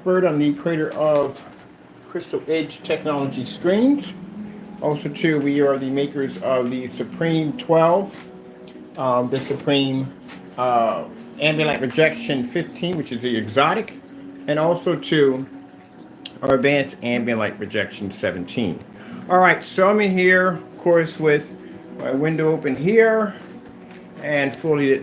expert. I'm the creator of Crystal Edge Technology Screens. Also, too, we are the makers of the Supreme 12, the Supreme Ambient Light Rejection 15, which is the exotic, and also, too, our Advanced Ambient Light Rejection 17. All right, so I'm in here, of course, with my window open here and fully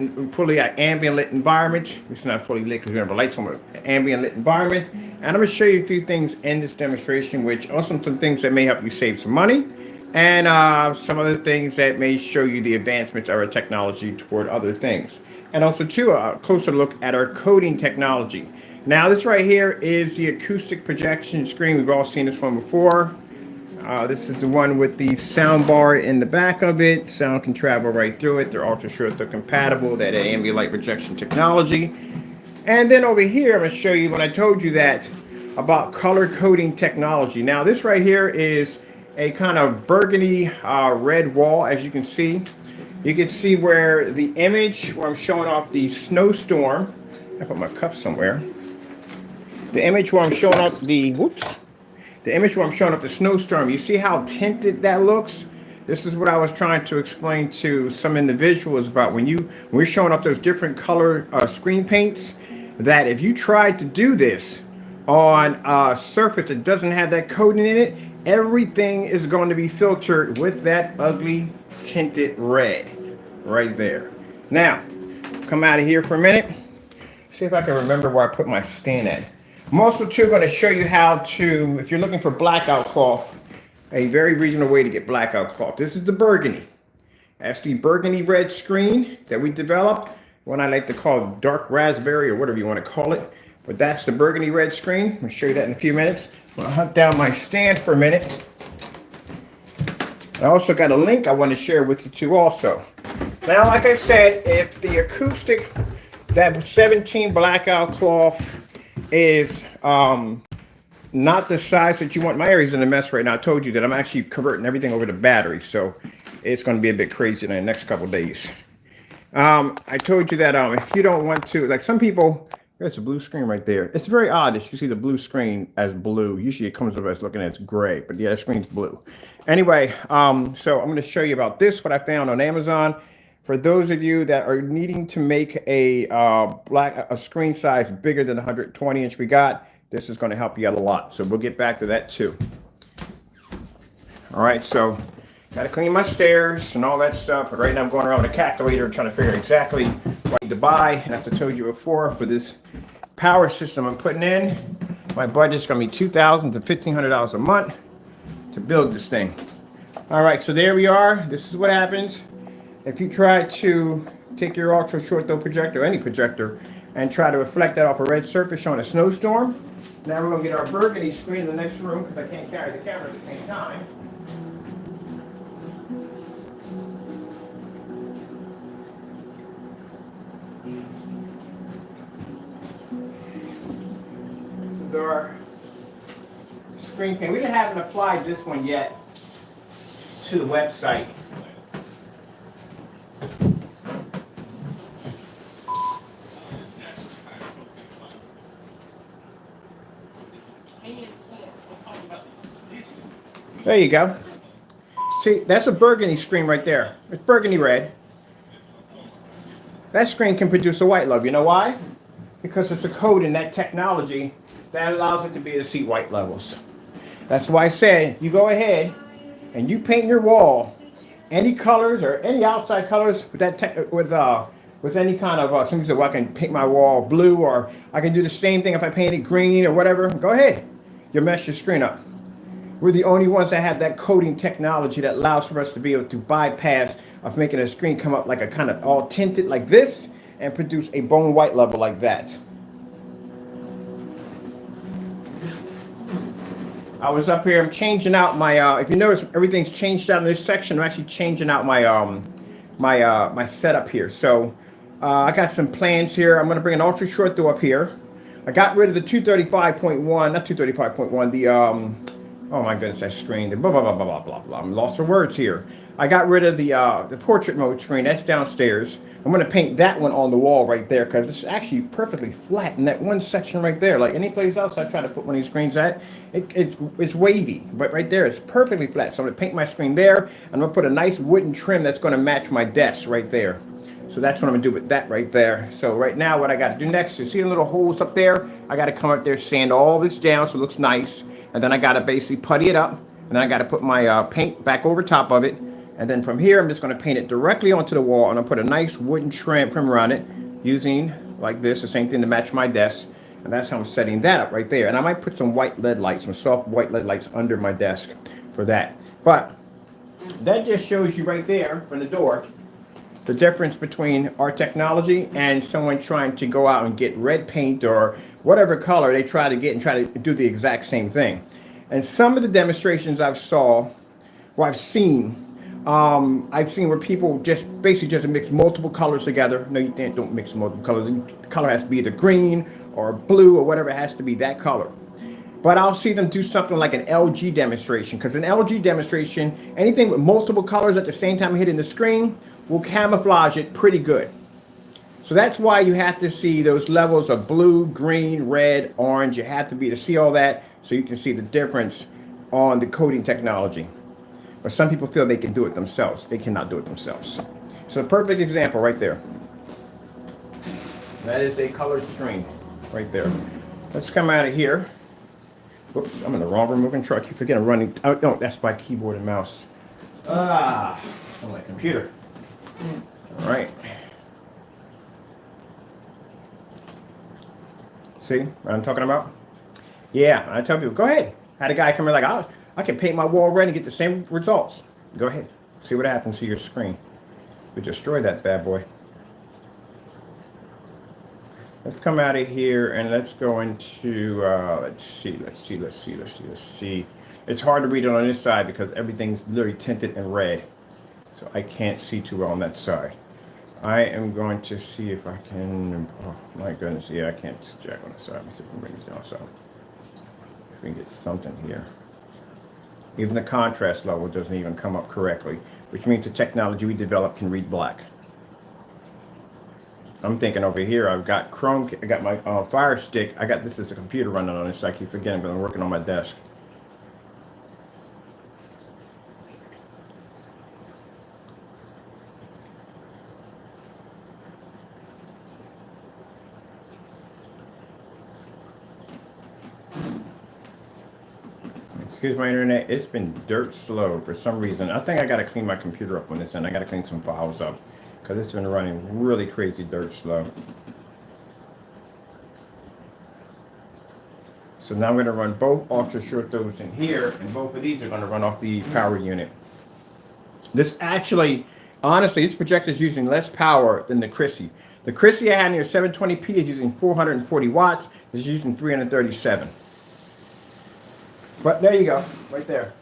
ambient lit environment. It's not fully lit because we have a lights on, an ambient lit environment. And I'm going to show you a few things in this demonstration, which are some things that may help you save some money, and some other things that may show you the advancements of our technology toward other things. And also, too, a closer look at our coding technology. Now, this right here is the acoustic projection screen. We've all seen this one before. This is the one with the sound bar in the back of it. Sound can travel right through it. They're ultra short, they're compatible, that ambient light rejection technology. And then over here, I'm going to show you what I told you that about color coding technology. Now, this right here is a kind of burgundy red wall, as you can see. You can see where the image where I'm showing off the snowstorm. I put my cup somewhere. The image where I'm showing off the snowstorm, you see how tinted that looks? This is what I was trying to explain to some individuals about when we're showing up those different color screen paints, that if you tried to do this on a surface that doesn't have that coating in it, everything is going to be filtered with that ugly tinted red right there. Now, come out of here for a minute. See if I can remember where I put my stand at. I'm also, too, going to show you how to, if you're looking for blackout cloth, a very regional way to get blackout cloth. This is the burgundy. That's the burgundy red screen that we developed. One I like to call dark raspberry or whatever you want to call it. But that's the burgundy red screen. I'll show you that in a few minutes. I'm going to hunt down my stand for a minute. I also got a link I want to share with you, too, also. Now, like I said, if the acoustic, that 17 blackout cloth is not the size that you want. My area's in a mess right now. I told you that I'm actually converting everything over to battery, so it's going to be a bit crazy in the next couple of days. I told you that if you don't want to, like some people, there's a blue screen right there. It's very odd that you see the blue screen as blue. Usually it comes up as looking as gray, but yeah, the screen's blue. Anyway, so I'm going to show you about this, what I found on Amazon. For those of you that are needing to make a screen size bigger than the 120 inch we got, this is going to help you out a lot. So we'll get back to that too. All right, so got to clean my stairs and all that stuff. But right now I'm going around with a calculator trying to figure out exactly what I need to buy. And as I told you before, for this power system I'm putting in, my budget's going to be $2,000 to $1,500 a month to build this thing. All right, so there we are. This is what happens if you try to take your ultra short throw projector, any projector, and try to reflect that off a red surface showing a snowstorm. Now we're going to get our burgundy screen in the next room because I can't carry the camera at the same time. This is our screen paint. We haven't applied this one yet to the website. There you go. See, that's a burgundy screen right there. It's burgundy red. That screen can produce a white level. You know why? Because it's a code in that technology that allows it to be able to see white levels. That's why I said you go ahead and you paint your wall any colors or any outside colors with that with any kind of something. So I can paint my wall blue, or I can do the same thing if I paint it green or whatever. Go ahead. You'll mess your screen up. We're the only ones that have that coding technology that allows for us to be able to bypass of making a screen come up like a kind of all tinted like this and produce a bone white level like that. I was up here, I'm changing out my, if you notice, everything's changed out in this section. I'm actually changing out my, my setup here. So I got some plans here. I'm going to bring an ultra short throw up here. I got rid of the 235.1, not 235.1, the, oh my goodness, that screen, the blah, blah, blah, blah, blah, blah, blah. I'm lost for words here. I got rid of the portrait mode screen. That's downstairs. I'm going to paint that one on the wall right there because it's actually perfectly flat in that one section right there. Like any place else I try to put one of these screens at, it's wavy. But right there, it's perfectly flat. So I'm going to paint my screen there. I'm going to put a nice wooden trim that's going to match my desk right there. So that's what I'm going to do with that right there. So right now what I got to do next, you see the little holes up there? I got to come up there, sand all this down so it looks nice. And then I got to basically putty it up. And then I got to put my paint back over top of it. And then from here, I'm just going to paint it directly onto the wall, and I'll put a nice wooden primer on it using like this, the same thing to match my desk. And that's how I'm setting that up right there. And I might put some white LED lights, some soft white LED lights under my desk for that. But that just shows you right there from the door the difference between our technology and someone trying to go out and get red paint or whatever color they try to get and try to do the exact same thing. And some of the demonstrations I've seen where people just basically just mix multiple colors together. No, you don't mix multiple colors. The color has to be either green or blue or whatever, it has to be that color. But I'll see them do something like an LG demonstration, because an LG demonstration, anything with multiple colors at the same time hitting the screen will camouflage it pretty good. So that's why you have to see those levels of blue, green, red, orange. You have to be to see all that so you can see the difference on the coating technology. But some people feel they can do it themselves. They cannot do it themselves. So a perfect example right there. That is a colored screen right there. Let's come out of here. Whoops, I'm in the wrong room moving truck. You forget I'm running. Oh, no, that's my keyboard and mouse. On my computer. All right. See what I'm talking about? Yeah, I tell people, go ahead. I had a guy come in like, I can paint my wall red and get the same results. Go ahead. See what happens to your screen. We destroy that bad boy. Let's come out of here and let's go into, let's see. It's hard to read it on this side because everything's literally tinted in red. So I can't see too well on that side. I am going to see if I can, oh my goodness, yeah, I can't jack on the side. Let me see if I can bring this down so if we can get something here. Even the contrast level doesn't even come up correctly, which means the technology we developed can read black. I'm thinking over here, I've got Chrome, I got my Fire Stick. I got this as a computer running on it, so I keep forgetting, but I'm working on my desk. Excuse my internet, it's been dirt slow for some reason. I think I gotta clean my computer up on this end. I gotta clean some files up because it's been running really crazy dirt slow. So now I'm gonna run both ultra short throws in here, and both of these are gonna run off the power unit. This actually, honestly, this projector is using less power than the Chrissy. The Chrissy I had near 720p is using 440 watts. This is using 337. But there you go, right there.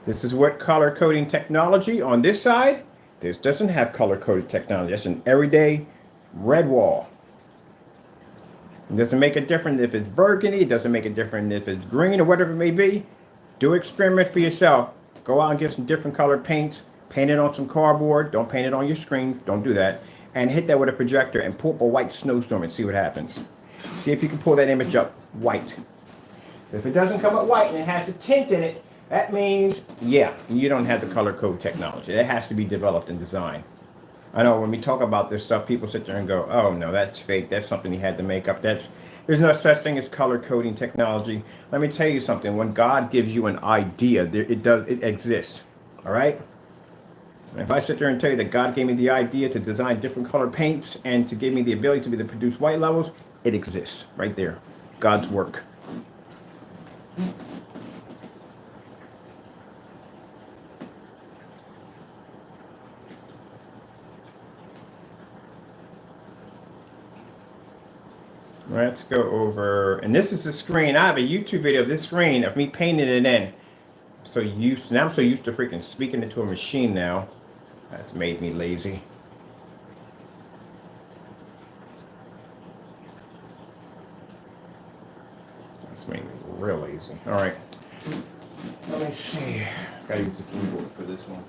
This is what color coding technology on this side. This doesn't have color coded technology. That's an everyday red wall. It doesn't make a difference if it's burgundy. It doesn't make a difference if it's green or whatever it may be. Do experiment for yourself. Go out and get some different colored paints. Paint it on some cardboard. Don't paint it on your screen. Don't do that. And hit that with a projector and pull up a white snowstorm and see what happens. See if you can pull that image up white. If it doesn't come up white and it has a tint in it, that means, yeah, you don't have the color code technology. That has to be developed and designed. I know when we talk about this stuff, people sit there and go, oh no, that's fake. That's something you had to make up. There's no such thing as color coding technology. Let me tell you something. When God gives you an idea, it exists. All right? And if I sit there and tell you that God gave me the idea to design different colored paints and to give me the ability to be able to produce white levels, it exists right there. God's work. Let's go over, and this is the screen. I have a YouTube video of this screen of me painting it in. Now I'm so used to freaking speaking into a machine now. That's made me lazy. That's made me real lazy. All right. Let me see. Gotta use the keyboard for this one.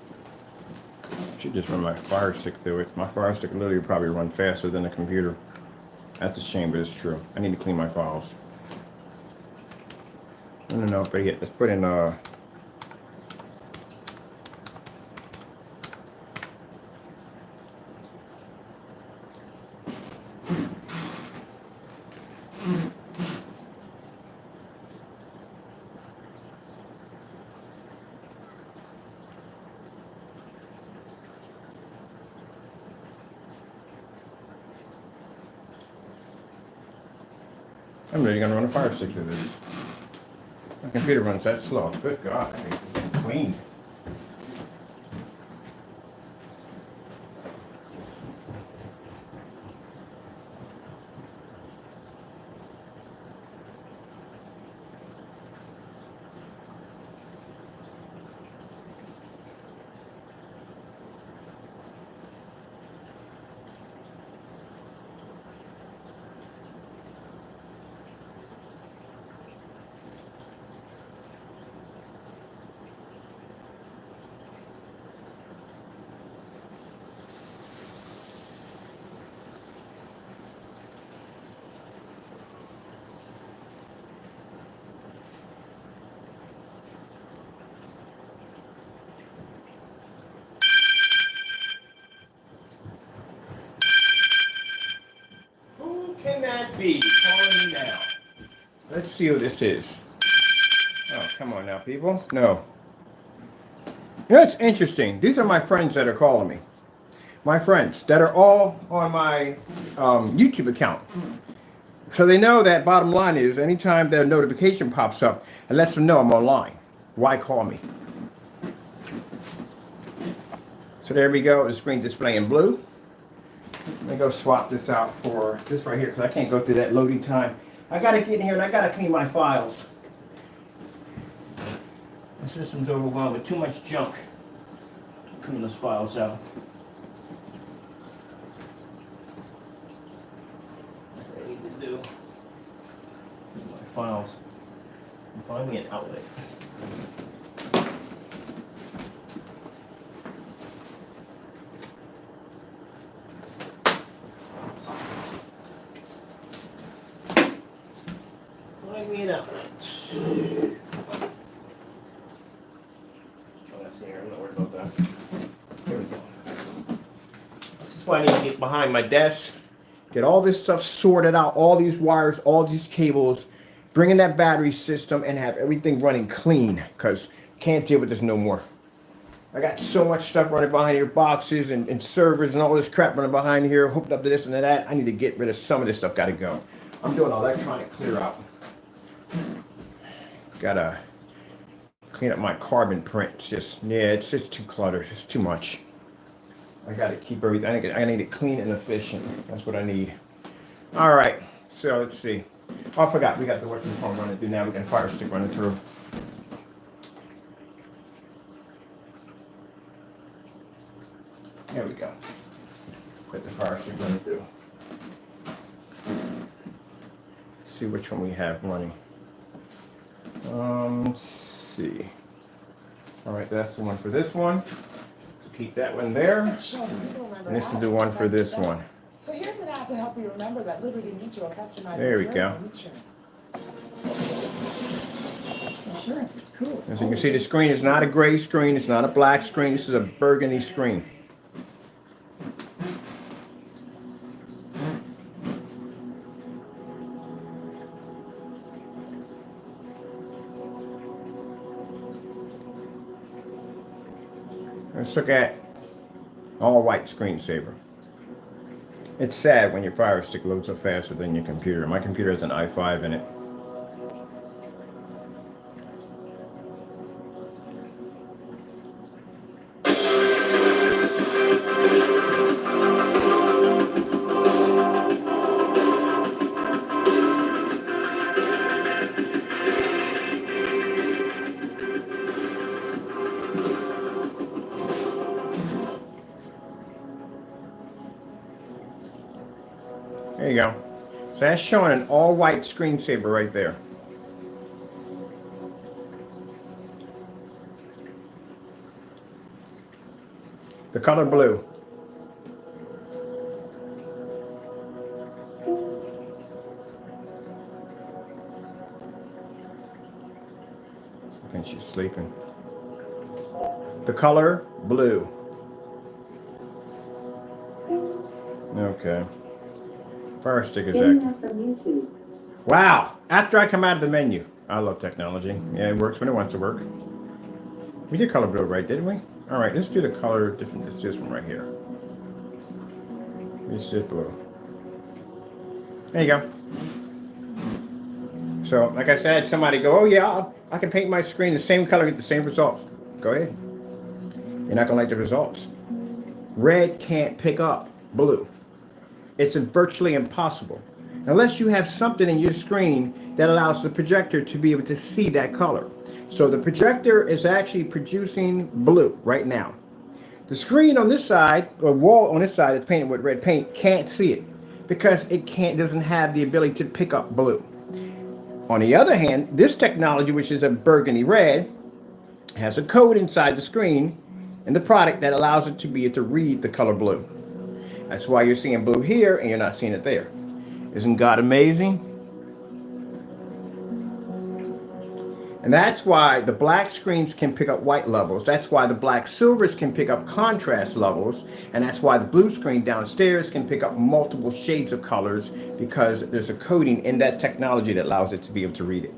Should just run my Fire Stick through it. My Fire Stick literally would probably run faster than the computer. That's a shame, but it's true. I need to clean my files. No, but yeah, let's put in I'm really gonna run a Fire Stick through this. My computer runs that slow. Good God, it's clean. Who can that be calling me now? Let's see who this is. Oh, come on now, people. No. That's interesting. These are my friends that are calling me. My friends that are all on my YouTube account. So they know that bottom line is anytime their notification pops up, it lets them know I'm online. Why call me? So there we go. The screen display in blue. Let me go swap this out for this right here because I can't go through that loading time. I got to get in here and I got to clean my files. The system's overwhelmed with too much junk. Clean those files out. That's what I need to do. Clean my files. And find me an outlet. Find me an outlet. I'm not worried about that. Here we go. This is why I need to get behind my desk, get all this stuff sorted out, all these wires, all these cables, bring in that battery system, and have everything running clean, because can't deal with this no more. I got so much stuff running behind here, boxes and servers and all this crap running behind here, hooked up to this and to that. I need to get rid of some of this stuff, gotta go. I'm doing electronic clear out. Gotta clean up my carbon print. It's just too cluttered. It's too much. I gotta keep everything. I need it clean and efficient. That's what I need. All right. So let's see. Oh, I forgot. We got the working phone running through now. We got Fire Stick running through. There we go. Put the Fire Stick running through. Let's see which one we have running. See. All right, that's the one for this one. So keep that one there. And this is the one for this one. So here's an app to help you remember that Liberty Mutual customizes there we go. Insurance is cool. As you can see, the screen is not a gray screen. It's not a black screen. This is a burgundy screen. Let's look at all white screensaver. It's sad when your Fire Stick loads up faster than your computer. My computer has an i5 in it. There you go. So that's showing an all-white screensaver right there. The color blue. I think she's sleeping. The color blue. Okay. Fire stick eject. Wow. After I come out of the menu. I love technology. Yeah, it works when it wants to work. We did color blue, right? Didn't we? All right, let's do the color different. Let's do this one right here. This is blue. There you go. So, like I said, somebody go, oh yeah, I can paint my screen the same color, get the same results. Go ahead. You're not gonna like the results. Red can't pick up blue. It's virtually impossible. Unless you have something in your screen that allows the projector to be able to see that color. So the projector is actually producing blue right now. The screen on this side, or wall on this side that's painted with red paint, can't see it because it doesn't have the ability to pick up blue. On the other hand, this technology, which is a burgundy red, has a code inside the screen and the product that allows it to be able to read the color blue. That's why you're seeing blue here and you're not seeing it there. Isn't God amazing? And that's why the black screens can pick up white levels. That's why the black silvers can pick up contrast levels. And that's why the blue screen downstairs can pick up multiple shades of colors, because there's a coding in that technology that allows it to be able to read it.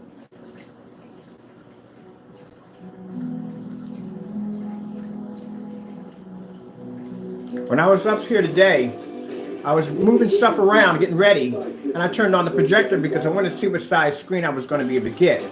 When I was up here today, I was moving stuff around, getting ready, and I turned on the projector because I wanted to see what size screen I was going to be able to get.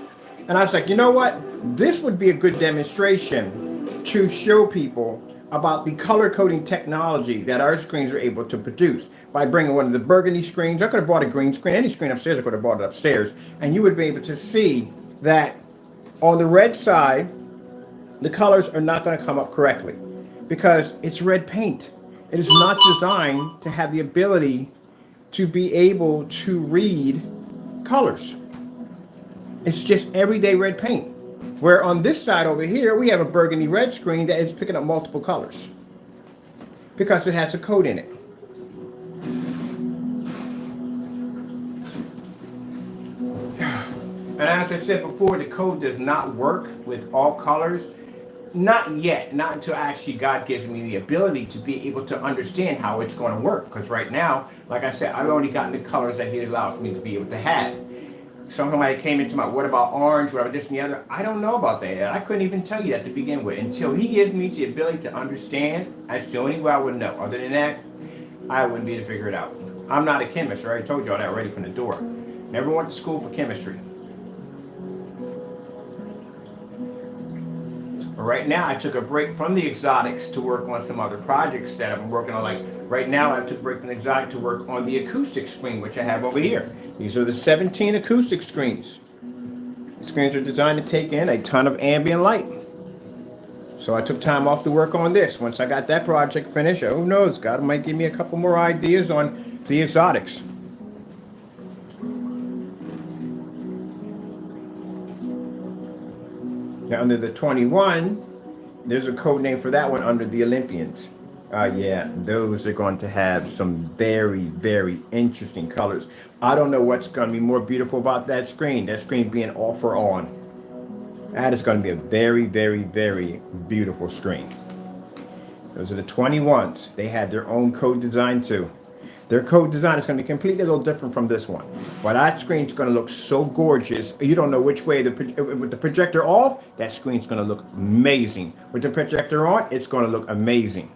And I was like, you know what? This would be a good demonstration to show people about the color coding technology that our screens are able to produce. By bringing one of the burgundy screens, I could have bought a green screen, any screen upstairs, I could have bought it upstairs, and you would be able to see that on the red side, the colors are not going to come up correctly because it's red paint. It is not designed to have the ability to be able to read colors. It's just everyday red paint. Where on this side over here, we have a burgundy red screen that is picking up multiple colors because it has a code in it. And as I said before, the code does not work with all colors. Not yet, not until actually God gives me the ability to be able to understand how it's going to work. Because right now, like I said, I've already gotten the colors that He allows me to be able to have. Somebody came into my, what about orange, what about this and the other? I don't know about that. I couldn't even tell you that to begin with. Until He gives me the ability to understand, that's the only way I would know. Other than that, I wouldn't be able to figure it out. I'm not a chemist. I already told you all that already from the door. Never went to school for chemistry. But right now, I took a break from the exotics to work on some other projects that I've been working on. Like right now, I took a break from the exotic to work on the acoustic screen, which I have over here. These are the 17 acoustic screens. The screens are designed to take in a ton of ambient light. So I took time off to work on this. Once I got that project finished, who knows, God might give me a couple more ideas on the exotics. Now under the 21, there's a code name for that one under the Olympians. Yeah, those are going to have some very, very interesting colors. I don't know what's going to be more beautiful about that screen being off or on. That is going to be a very, very, very beautiful screen. Those are the 21s. They have their own code design too. Their code design is going to be completely a little different from this one. But that screen's going to look so gorgeous. You don't know which way, with the projector off, that screen's going to look amazing. With the projector on, it's going to look amazing.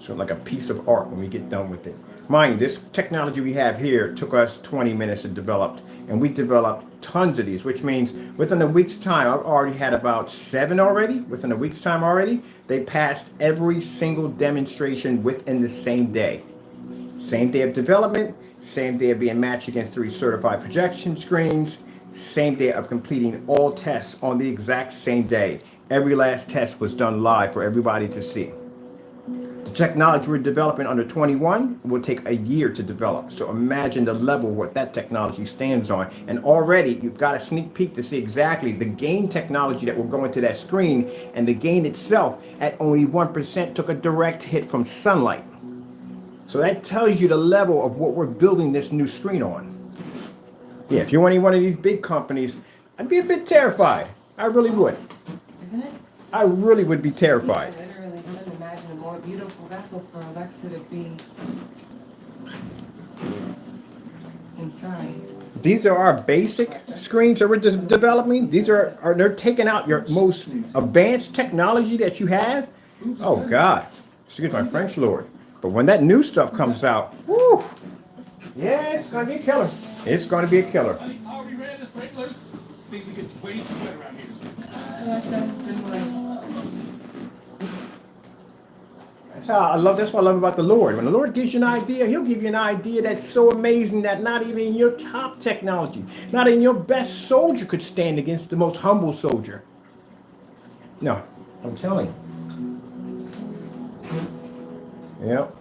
So like a piece of art when we get done with it. Mind you, this technology we have here took us 20 minutes to develop. And we developed tons of these, which means within a week's time, I've already had about 7 already. Within a week's time already, they passed every single demonstration within the same day. Same day of development, same day of being matched against 3 certified projection screens, same day of completing all tests on the exact same day. Every last test was done live for everybody to see. The technology we're developing under 21 will take a year to develop. So imagine the level what that technology stands on. And already you've got a sneak peek to see exactly the gain technology that will go into that screen, and the gain itself at only 1% took a direct hit from sunlight. So that tells you the level of what we're building this new screen on. Yeah, if you're any one of these big companies, I'd be a bit terrified. I really would. Isn't it? I really would be terrified. I literally couldn't imagine a more beautiful vessel for Alexa to be inside. These are our basic screens that we're just developing. These are they're taking out your most advanced technology that you have. Oh God, excuse my French, Lord. But when that new stuff comes out, whoo, yeah, it's gonna be a killer. It's gonna be a killer. Are we ready to sprinklers? Things are getting way too wet around here. That's what I love about the Lord. When the Lord gives you an idea, He'll give you an idea that's so amazing that not even your top technology, not even your best soldier could stand against the most humble soldier. No, I'm telling you. Yep.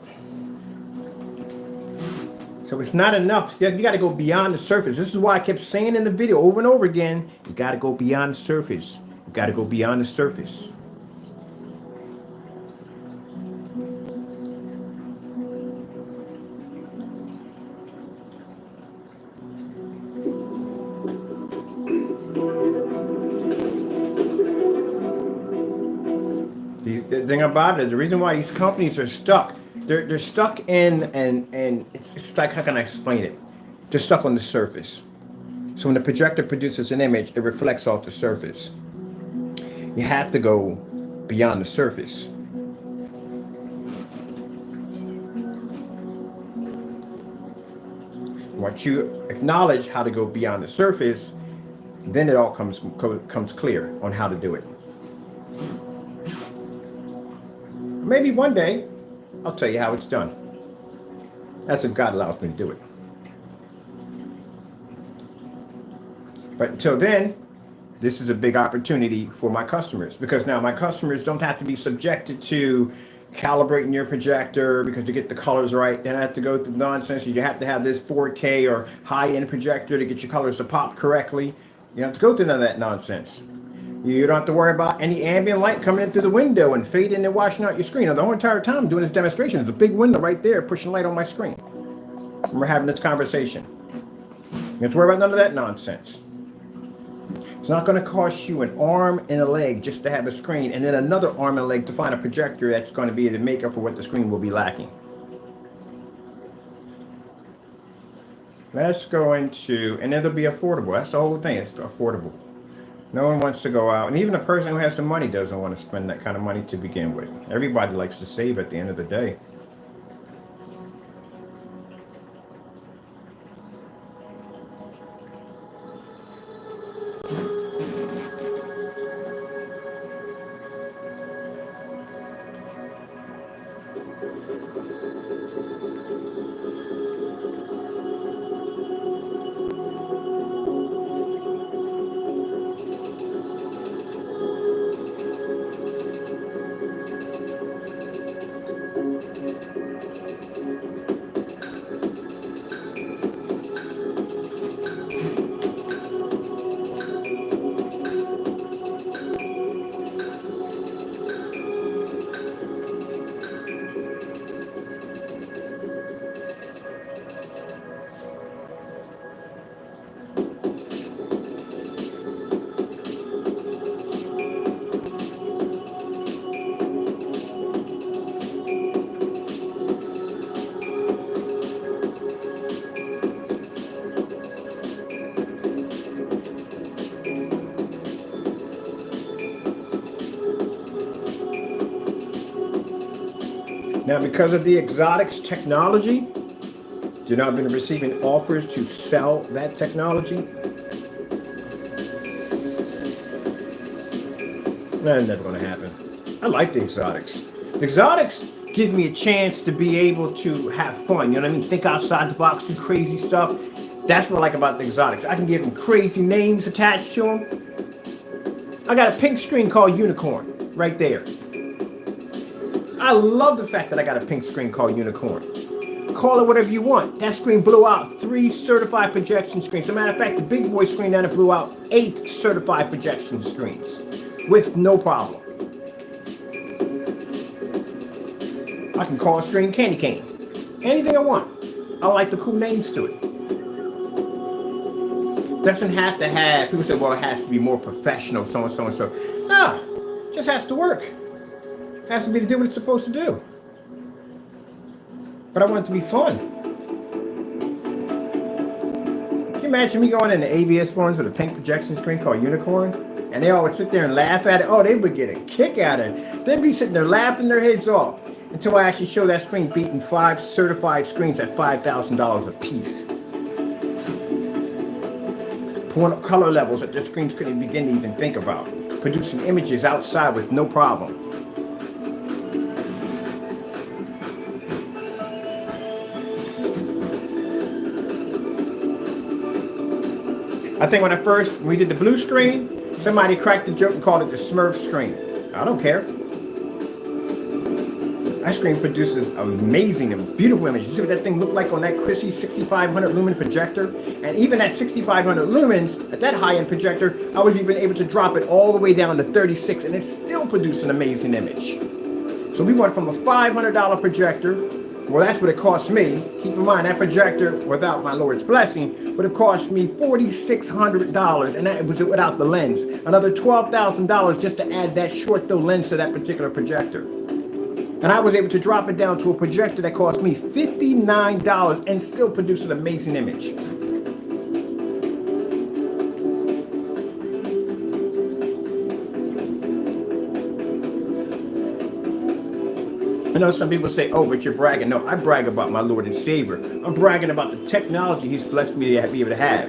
So it's not enough. You got to go beyond the surface. This is why I kept saying in the video over and over again, you got to go beyond the surface. You got to go beyond the surface. The thing about it, the reason why these companies are stuck, they're stuck in, and it's like, how can I explain it? They're stuck on the surface. So when the projector produces an image, it reflects off the surface. You have to go beyond the surface. Once you acknowledge how to go beyond the surface, then it all comes clear on how to do it. Maybe one day, I'll tell you how it's done. That's if God allows me to do it. But until then, this is a big opportunity for my customers, because now my customers don't have to be subjected to calibrating your projector because to get the colors right. They don't have to go through nonsense. You have to have this 4K or high-end projector to get your colors to pop correctly. You don't have to go through none of that nonsense. You don't have to worry about any ambient light coming in through the window and fading and washing out your screen. The whole entire time I'm doing this demonstration, there's a big window right there pushing light on my screen. And we're having this conversation. You don't have to worry about none of that nonsense. It's not going to cost you an arm and a leg just to have a screen, and then another arm and a leg to find a projector that's going to be the makeup for what the screen will be lacking. That's going to, and it'll be affordable. That's the whole thing. It's affordable. No one wants to go out, and even a person who has the money doesn't want to spend that kind of money to begin with. Everybody likes to save at the end of the day. Now, because of the exotics technology, you've not been receiving offers to sell that technology. That's never going to happen. I like the exotics. The exotics give me a chance to be able to have fun. You know what I mean? Think outside the box, do crazy stuff. That's what I like about the exotics. I can give them crazy names attached to them. I got a pink screen called Unicorn right there. I love the fact that I got a pink screen called Unicorn. Call it whatever you want. That screen blew out 3 certified projection screens. As a matter of fact, the big boy screen down it blew out 8 certified projection screens with no problem. I can call a screen Candy Cane. Anything I want. I like the cool names to it. Doesn't have to have, people say, well, it has to be more professional, so and so and so. No, it just has to work. It has to be to do what it's supposed to do. But I want it to be fun. Can you imagine me going into AVS forums with a pink projection screen called Unicorn? And they all would sit there and laugh at it. Oh, they would get a kick out of it. They'd be sitting there laughing their heads off until I actually show that screen beating 5 certified screens at $5,000 a piece. Pulling up color levels that the screens couldn't begin to even think about. Producing images outside with no problem. I think when we did the blue screen, somebody cracked the joke and called it the Smurf screen. I don't care. That screen produces amazing and beautiful images. You see what that thing looked like on that Chrissy 6500 lumen projector? And even at 6500 lumens, at that high-end projector, I was even able to drop it all the way down to 36 and it still produced an amazing image. So we went from a $500 projector, well, that's what it cost me. Keep in mind, that projector, without my Lord's blessing, would have cost me $4,600, and that was without the lens. Another $12,000 just to add that short, though, lens to that particular projector. And I was able to drop it down to a projector that cost me $59 and still produce an amazing image. I know some people say, oh, but you're bragging. No, I brag about my Lord and Savior. I'm bragging about the technology He's blessed me to be able to have.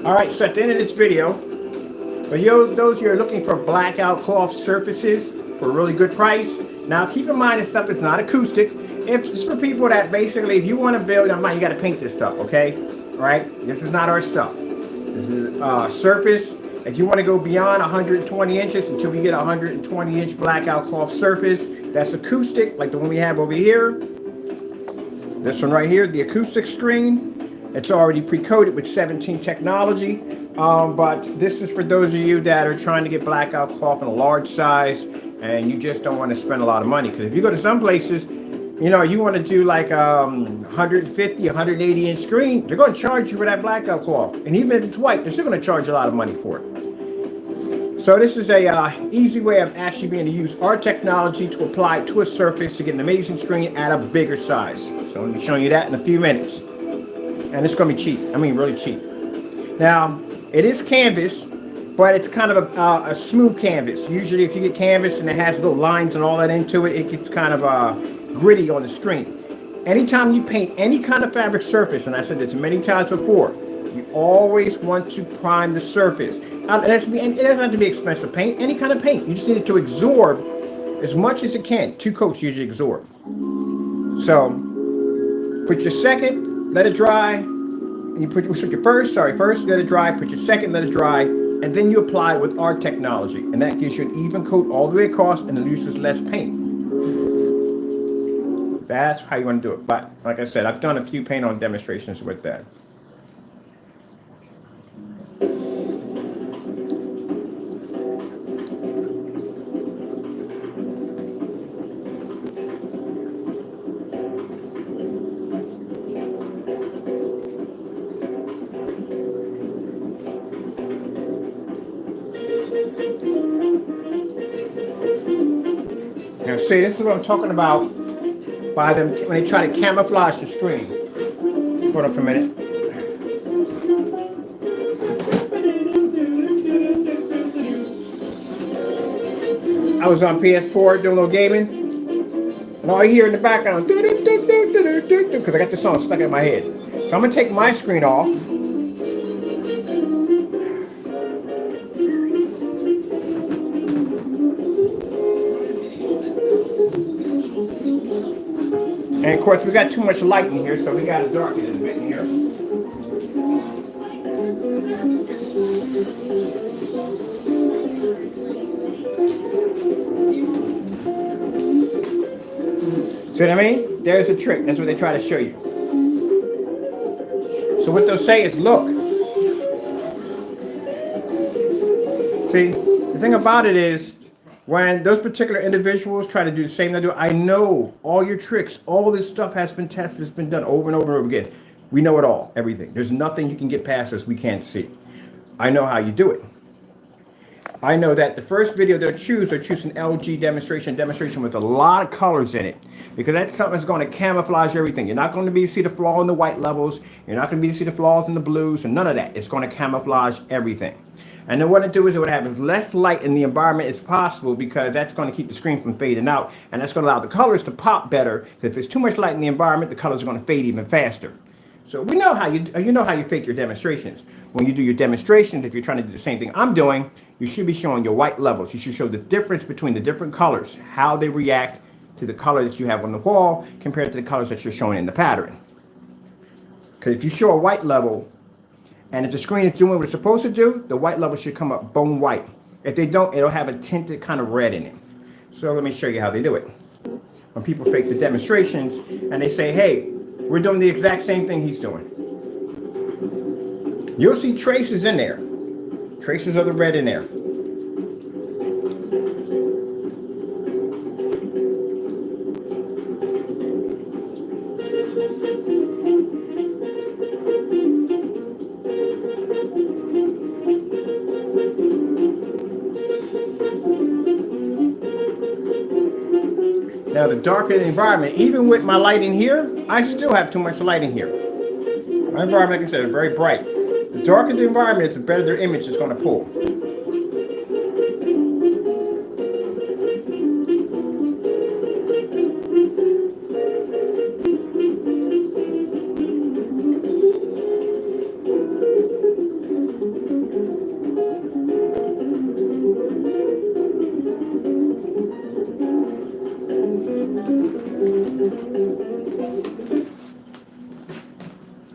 All right, so at the end of this video, for those of you who are looking for blackout cloth surfaces for a really good price, now keep in mind this stuff is not acoustic. It's for people that basically, if you want to build, you got to paint this stuff, okay? All right, this is not our stuff. This is surface. If you want to go beyond 120 inches until we get a 120-inch blackout cloth surface, that's acoustic, like the one we have over here. This one right here, the acoustic screen. It's already pre-coated with 17 technology, but this is for those of you that are trying to get blackout cloth in a large size and you just don't want to spend a lot of money. Because if you go to some places, you want to do like 150, 180 inch screen, they're going to charge you for that blackout cloth. And even if it's white, they're still going to charge a lot of money for it. So this is a easy way of actually being able to use our technology to apply it to a surface to get an amazing screen at a bigger size. So I'll be showing you that in a few minutes. And it's going to be cheap. I mean, really cheap. Now, it is canvas, but it's kind of a smooth canvas. Usually if you get canvas and it has little lines and all that into it, it gets kind of gritty on the screen. Anytime you paint any kind of fabric surface, and I said this many times before, you always want to prime the surface. It doesn't have to be expensive paint, any kind of paint. You just need it to absorb as much as it can. 2 coats usually absorb. So, put your second, let it dry, and you put your first, let it dry, put your second, let it dry, and then you apply it with our technology. And that gives you an even coat all the way across and it uses less paint. That's how you want to do it. But like I said, I've done a few paint on demonstrations with that. Now see, this is what I'm talking about by them when they try to camouflage the screen. Hold on for a minute. I was on PS4 doing a little gaming, and all you hear in the background, because I got this song stuck in my head. So I'm gonna take my screen off. And of course, we got too much light in here, so we got to darken it. bit in here. See what I mean? There's a trick. That's what they try to show you. So what they'll say is, look. See, the thing about it is, when those particular individuals try to do the same thing I do, I know all your tricks, all this stuff has been tested, it's been done over and over and over again. We know it all, everything. There's nothing you can get past us we can't see. I know how you do it. I know that the first video they'll choose an LG demonstration with a lot of colors in it, because that's something that's going to camouflage everything. You're not going to be see the flaw in the white levels. You're not going to be see the flaws in the blues, and none of that. It's going to camouflage everything. And then what it do is it would have as less light in the environment as possible, because that's going to keep the screen from fading out, and that's going to allow the colors to pop better. If there's too much light in the environment, the colors are going to fade even faster. So we know how you fake your demonstrations. When you do your demonstrations, if you're trying to do the same thing I'm doing, you should be showing your white levels. You should show the difference between the different colors, how they react to the color that you have on the wall compared to the colors that you're showing in the pattern. Because if you show a white level, and if the screen is doing what it's supposed to do, the white level should come up bone white. If they don't, it'll have a tinted kind of red in it. So let me show you how they do it. When people fake the demonstrations and they say, hey, we're doing the exact same thing he's doing, you'll see traces in there. Traces of the red in there. Now, the darker the environment, even with my light in here, I still have too much light in here. My environment, like I said, is very bright. The darker the environment, the better their image is going to pull.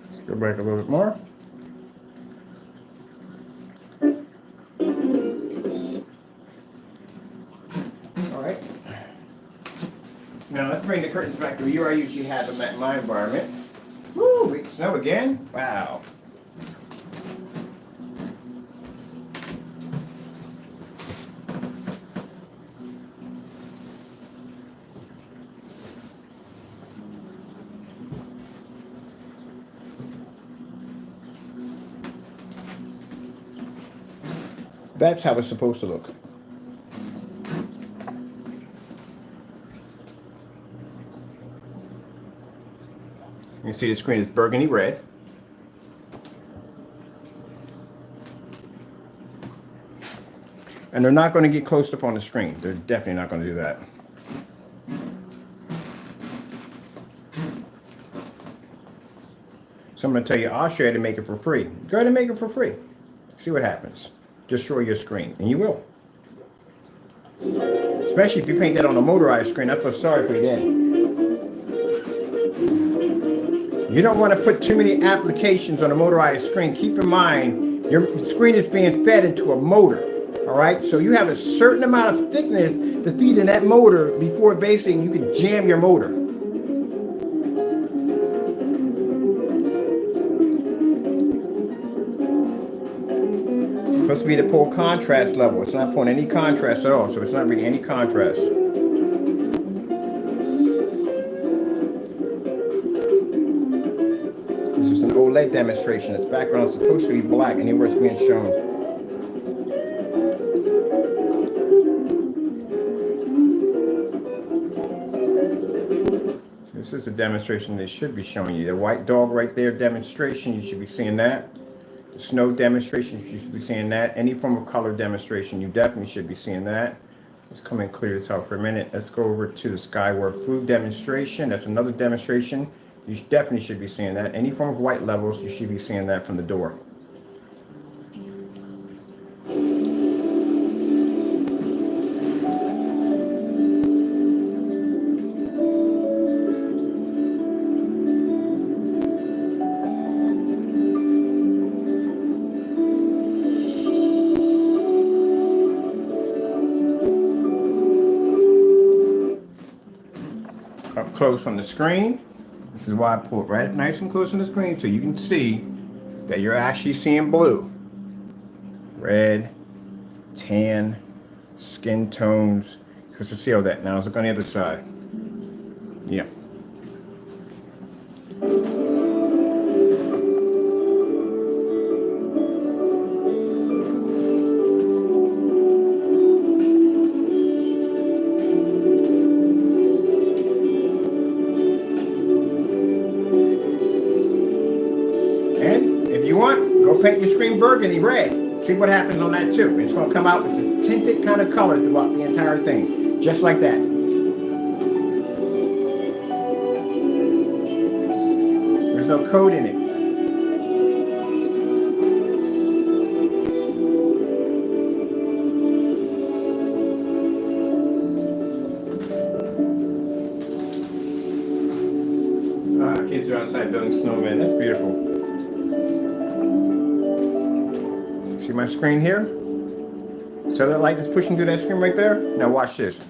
Let's go back a little bit more. Now let's bring the curtains back to where I usually have them at my environment. Woo, wait, snow again? Wow. That's how it's supposed to look. You can see the screen is burgundy red. And they're not going to get close up on the screen. They're definitely not going to do that. So I'm going to tell you, I'll show you how to make it for free. Go ahead and make it for free. See what happens. Destroy your screen, and you will. Especially if you paint that on a motorized screen. I feel sorry for you then. You don't want to put too many applications on a motorized screen. Keep in mind, your screen is being fed into a motor. All right, so you have a certain amount of thickness to feed in that motor before basically you can jam your motor. Supposed to be to pull contrast level. It's not pulling any contrast at all, so it's not really any contrast. This is an OLED demonstration. Its background is supposed to be black anywhere it's being shown. This is a demonstration they should be showing you. The white dog right there demonstration, you should be seeing that. The snow demonstration, you should be seeing that. Any form of color demonstration, you definitely should be seeing that. Let's come and clear this out for a minute. Let's go over to the Skyward food demonstration. That's another demonstration. You definitely should be seeing that. Any form of white levels, you should be seeing that from the door. close on the screen. This is why I pull it right nice and close on the screen so you can see that you're actually seeing blue. Red, tan, skin tones. Because to see all that. Now let's look on the other side. Yeah. And if you want, go paint your screen burgundy red. See what happens on that too. It's going to come out with this tinted kind of color throughout the entire thing. Just like that. There's no code in it. Kids are outside building snowmen. That's beautiful. See my screen here? So that light is pushing through that screen right there? Now watch this.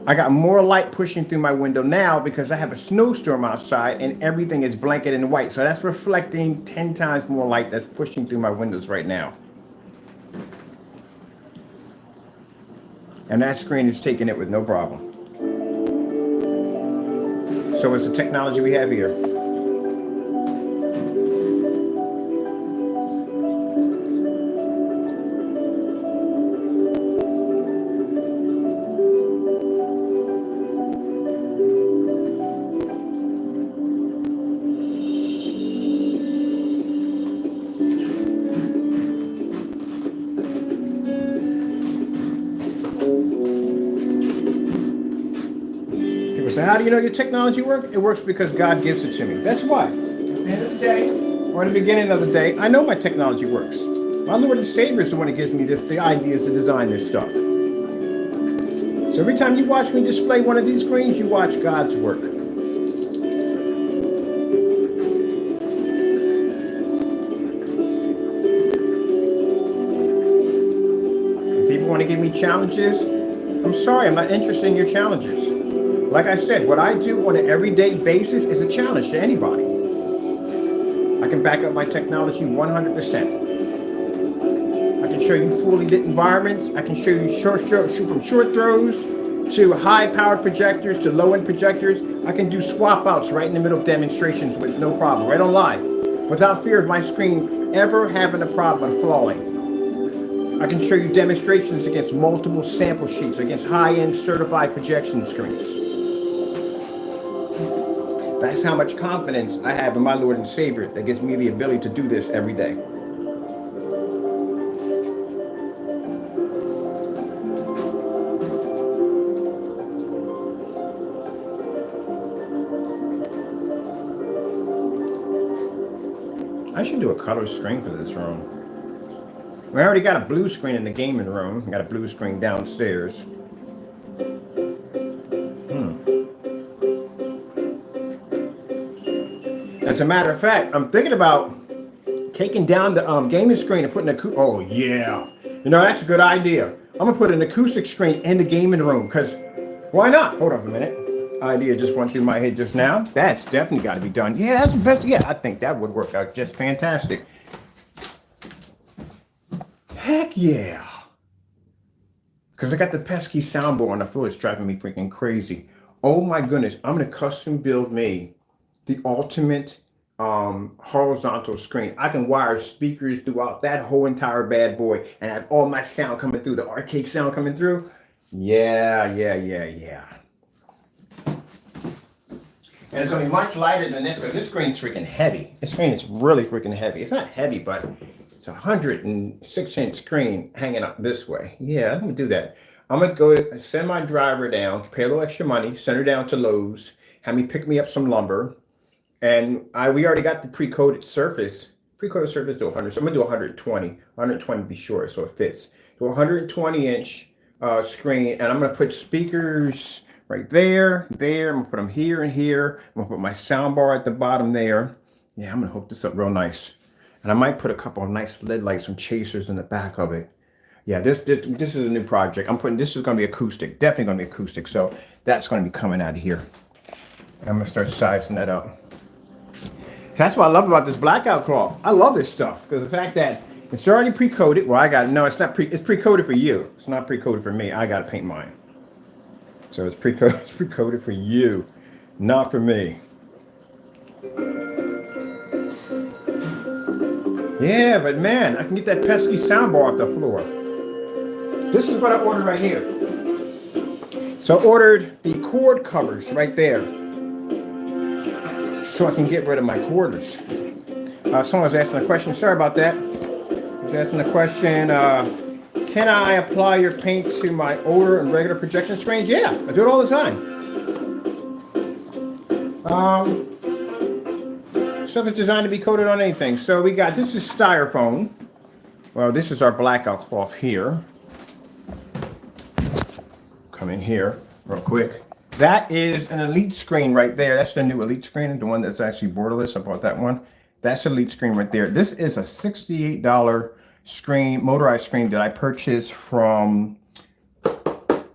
I got more light pushing through my window now because I have a snowstorm outside and everything is blanketed in white. So that's reflecting 10 times more light that's pushing through my windows right now. And that screen is taking it with no problem. So it's the technology we have here. So how do you know your technology works? It works because God gives it to me. That's why. At the end of the day, or in the beginning of the day, I know my technology works. My Lord and Savior is the one that gives me the ideas to design this stuff. So every time you watch me display one of these screens, you watch God's work. If people want to give me challenges, I'm sorry, I'm not interested in your challenges. Like I said, what I do on an everyday basis is a challenge to anybody. I can back up my technology 100%. I can show you fully lit environments. I can show you shoot from short throws to high-powered projectors to low-end projectors. I can do swap outs right in the middle of demonstrations with no problem, right on live, without fear of my screen ever having a problem of falling. I can show you demonstrations against multiple sample sheets, against high-end certified projection screens. That's how much confidence I have in my Lord and Savior that gives me the ability to do this every day. I should do a color screen for this room. We already got a blue screen in the gaming room. We got a blue screen downstairs. As a matter of fact, I'm thinking about taking down the gaming screen and putting a oh yeah, you know, that's a good idea. I'm gonna put an acoustic screen in the gaming room because why not? Hold on a minute. Idea just went through my head just now. That's definitely got to be done. Yeah, that's the best. Yeah, I think that would work out just fantastic. Heck yeah. Because I got the pesky soundboard on the floor. It's driving me freaking crazy. Oh my goodness. I'm going to custom build me the ultimate horizontal screen. I can wire speakers throughout that whole entire bad boy and have all my sound coming through, the arcade sound coming through. Yeah. And it's going to be much lighter than this because this screen's freaking heavy. This screen is really freaking heavy. It's not heavy, but it's a 106-inch screen hanging up this way. Yeah, I'm going to do that. I'm going to go send my driver down, pay a little extra money, send her down to Lowe's, have me pick me up some lumber. And we already got the pre-coated surface to 100. So I'm going to do 120 to be short so it fits. So 120-inch screen, and I'm going to put speakers right there. I'm going to put them here and here. I'm going to put my sound bar at the bottom there. Yeah, I'm going to hook this up real nice. And I might put a couple of nice LED lights, some chasers in the back of it. Yeah, this is a new project. This is going to be acoustic. Definitely going to be acoustic. So that's going to be coming out of here. I'm going to start sizing that up. That's what I love about this blackout cloth. I love this stuff because the fact that it's already pre-coated. Well, it's not it's pre-coated for you. It's not pre-coated for me. I got to paint mine. So it's pre-coated for you, not for me. Yeah, but man, I can get that pesky soundbar off the floor. This is what I ordered right here. So I ordered the cord covers right there, so I can get rid of my corders. Someone's asking a question. Sorry about that. He's asking the question, can I apply your paint to my older and regular projection screens? Yeah, I do it all the time. Stuff is designed to be coated on anything. So we got, this is styrofoam. Well, this is our blackout cloth here. Come in here real quick. That is an Elite screen right there. That's the new Elite screen, the one that's actually borderless. I bought that one. That's Elite screen right there. This is a $68 screen, motorized screen that I purchased from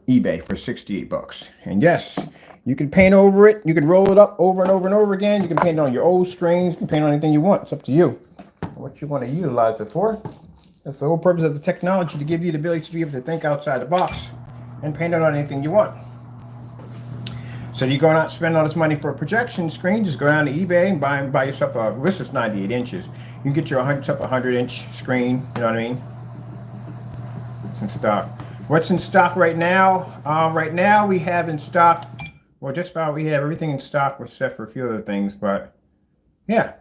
eBay for 68 bucks. And yes, you can paint over it. You can roll it up over and over and over again. You can paint it on your old screens. You can paint on anything you want. It's up to you. What you want to utilize it for. That's the whole purpose of the technology, to give you the ability to be able to think outside the box and paint it on anything you want. So you're going out and spend all this money for a projection screen, just go down to eBay and buy yourself a, this is 98 inches. You can get yourself a 100-inch screen, you know what I mean? It's in stock. What's in stock right now? Right now we have in stock, well, just about, we have everything in stock except for a few other things, but yeah,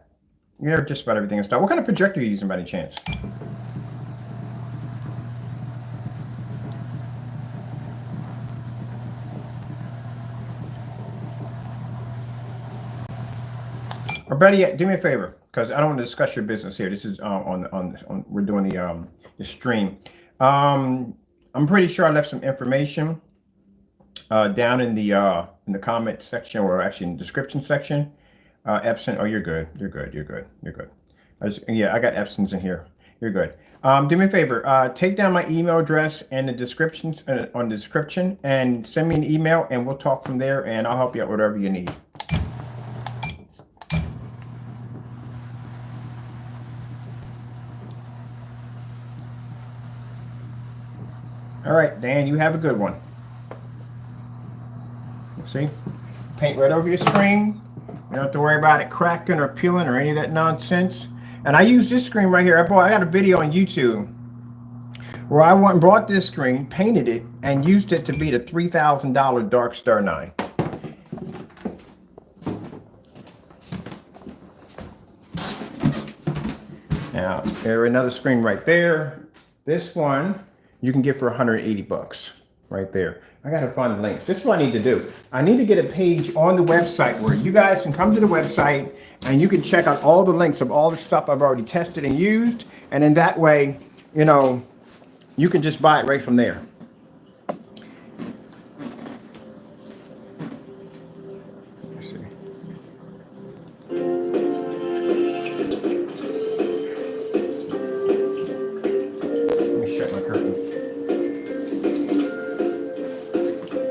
we have just about everything in stock. What kind of projector are you using by any chance? Or better yet, do me a favor, because I don't want to discuss your business here. This is on we're doing the stream. I'm pretty sure I left some information down in the comment section, or actually in the description section. Epson, oh, you're good. You're good. You're good. You're good. Yeah, I got Epson's in here. You're good. Do me a favor. Take down my email address and the descriptions on the description, and send me an email, and we'll talk from there, and I'll help you out whatever you need. All right, Dan, you have a good one. See? Paint right over your screen. You don't have to worry about it cracking or peeling or any of that nonsense. And I use this screen right here. I got a video on YouTube where I went and brought this screen, painted it, and used it to be the $3,000 Dark Star 9. Now, there's another screen right there. This one you can get for 180 bucks right there. I gotta find the links. This is what I need to do. I need to get a page on the website where you guys can come to the website and you can check out all the links of all the stuff I've already tested and used. And in that way, you know, you can just buy it right from there. Let's see. Let me shut my curtains.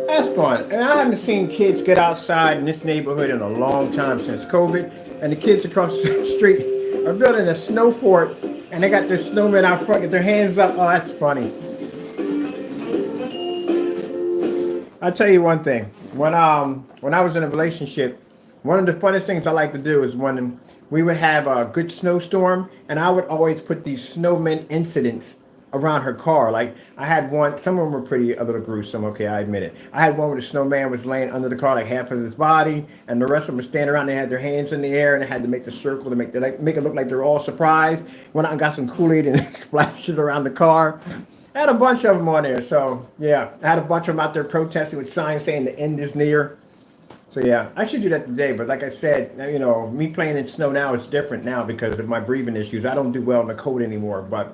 That's fun. And I haven't seen kids get outside in this neighborhood in a long time since COVID. And the kids across the street are building a snow fort, and they got their snowmen out front with their hands up. Oh, that's funny. I'll tell you one thing. When I was in a relationship, one of the funnest things I like to do is when we would have a good snowstorm, and I would always put these snowmen incidents around her car. Like I had one, some of them were pretty a little gruesome, okay, I admit it. I had one where the snowman was laying under the car like half of his body, and the rest of them were standing around, they had their hands in the air, and they had to make the circle to make it look like they're all surprised. Went out and got some Kool-Aid and splashed it around the car. I had a bunch of them on there, so yeah. I had a bunch of them out there protesting with signs saying the end is near. So yeah, I should do that today, but like I said, you know, me playing in snow now is different now because of my breathing issues. I don't do well in the cold anymore, but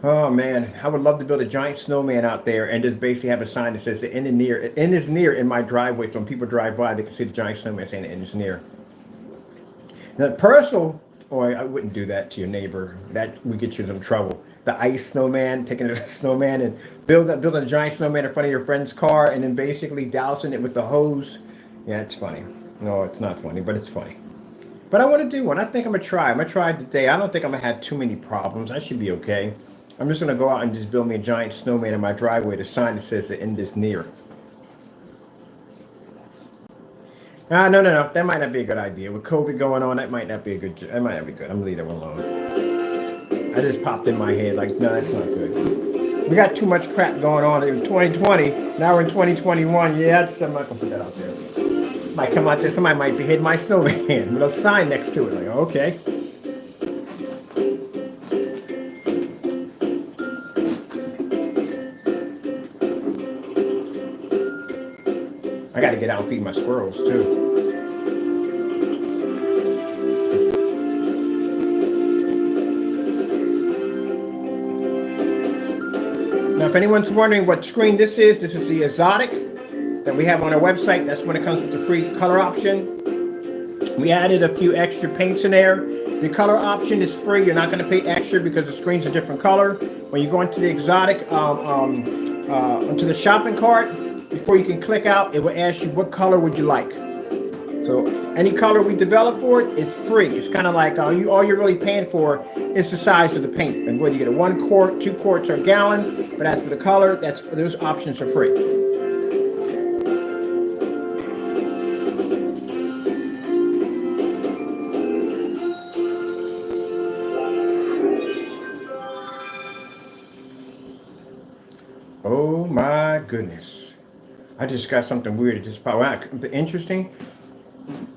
oh man, I would love to build a giant snowman out there and just basically have a sign that says the end is near in my driveway. So when people drive by, they can see the giant snowman saying the end is near. Now, personal, boy, I wouldn't do that to your neighbor. That would get you in some trouble. the ice snowman, taking a snowman and building a giant snowman in front of your friend's car, and then basically dousing it with the hose. Yeah, it's funny. No, it's not funny, but it's funny. But I want to do one. I think I'm gonna try. I'm gonna try it today. I don't think I'm gonna have too many problems. I should be okay. I'm just gonna go out and just build me a giant snowman in my driveway. The sign that says the end is near. No. That might not be a good idea. With COVID going on, that might not be a good. That might not be good. I'm gonna leave that one alone. I just popped in my head like, no, that's not good. We got too much crap going on in 2020. Now we're in 2021. Yeah, I'm not gonna put that out there. Might come out there. Somebody might be hitting my snowman with a sign next to it. Like, okay. I got to get out and feed my squirrels too. Now, if anyone's wondering what screen this is the exotic that we have on our website. That's when it comes with the free color option. We added a few extra paints in there. The color option is free. You're not going to pay extra because the screen's a different color. When you go into the exotic, onto the shopping cart, before you can click out, it will ask you what color would you like. So any color we develop for it is free. It's kind of like all you're really paying for is the size of the paint, and whether you get a 1 quart, 2 quarts, or a gallon. But as for the color, those options are free. Oh my goodness! I just got something weird that just popped out. Interesting.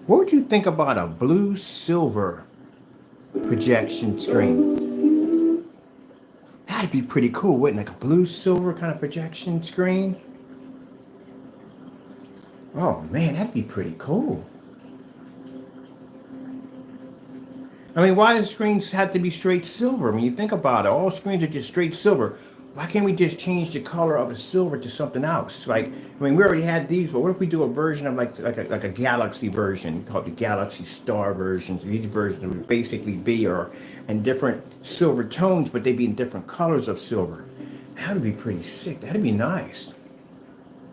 What would you think about a blue silver projection screen? That'd be pretty cool, wouldn't it? Like a blue silver kind of projection screen. Oh man, that'd be pretty cool. I mean, why do screens have to be straight silver? When you think about it, all screens are just straight silver. Why can't we just change the color of the silver to something else? Like, I mean, we already had these, but what if we do a version of like a Galaxy version called the Galaxy Star versions? These versions would basically be in different silver tones, but they'd be in different colors of silver. That would be pretty sick. That'd be nice.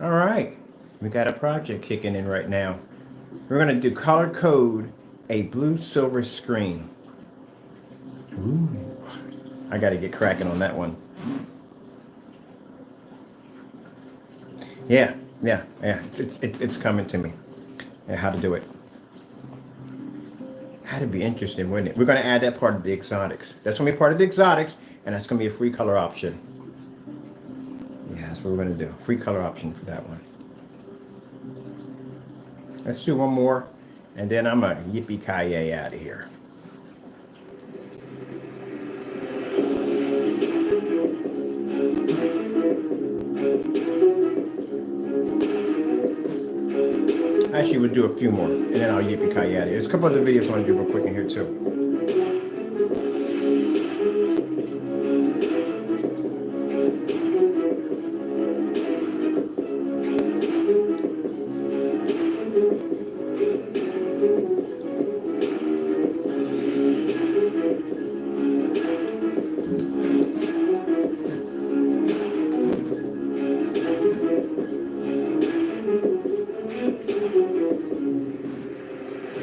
All right, we got a project kicking in right now. We're gonna do color code a blue silver screen. Ooh, I got to get cracking on that one. Yeah. It's coming to me. Yeah, how to do it. That'd be interesting, wouldn't it? We're going to add that part of the exotics. That's going to be part of the exotics, and that's going to be a free color option. Yeah, that's what we're going to do. Free color option for that one. Let's do one more, and then I'm a yippee-ki-yay out of here. Actually, we'll do a few more, and then I'll yippee-ki-yay out of here. There's a couple other videos I want to do real quick in here, too.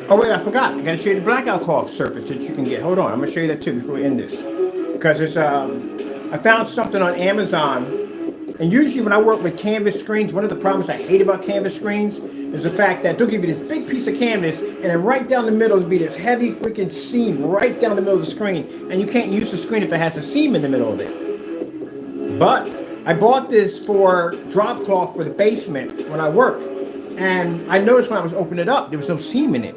Oh wait, I forgot. I gotta show you the blackout cloth surface that you can get. Hold on, I'm gonna show you that too before we end this. Because it's I found something on Amazon, and usually when I work with canvas screens, one of the problems I hate about canvas screens is the fact that they'll give you this big piece of canvas, and then right down the middle will be this heavy freaking seam right down the middle of the screen, and you can't use the screen if it has a seam in the middle of it. But I bought this for drop cloth for the basement when I work, and I noticed when I was opening it up, there was no seam in it.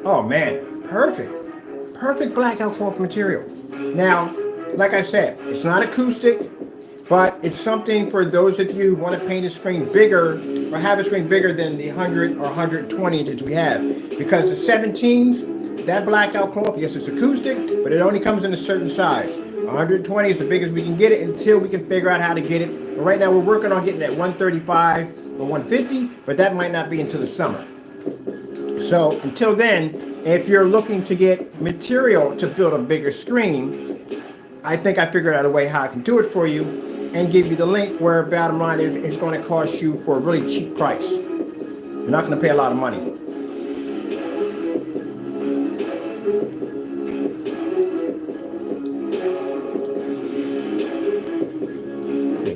Oh man, perfect blackout cloth material. Now, like I said, it's not acoustic, but it's something for those of you who want to paint a screen bigger or have a screen bigger than the 100 or 120 inches we have. Because the 17s, that blackout cloth, yes, it's acoustic, but it only comes in a certain size. 120 is the biggest we can get it until we can figure out how to get it. But right now we're working on getting that 135 or 150, but that might not be until the summer. So until then, if you're looking to get material to build a bigger screen, I think I figured out a way how I can do it for you and give you the link where bottom line is it's going to cost you for a really cheap price. You're not going to pay a lot of money.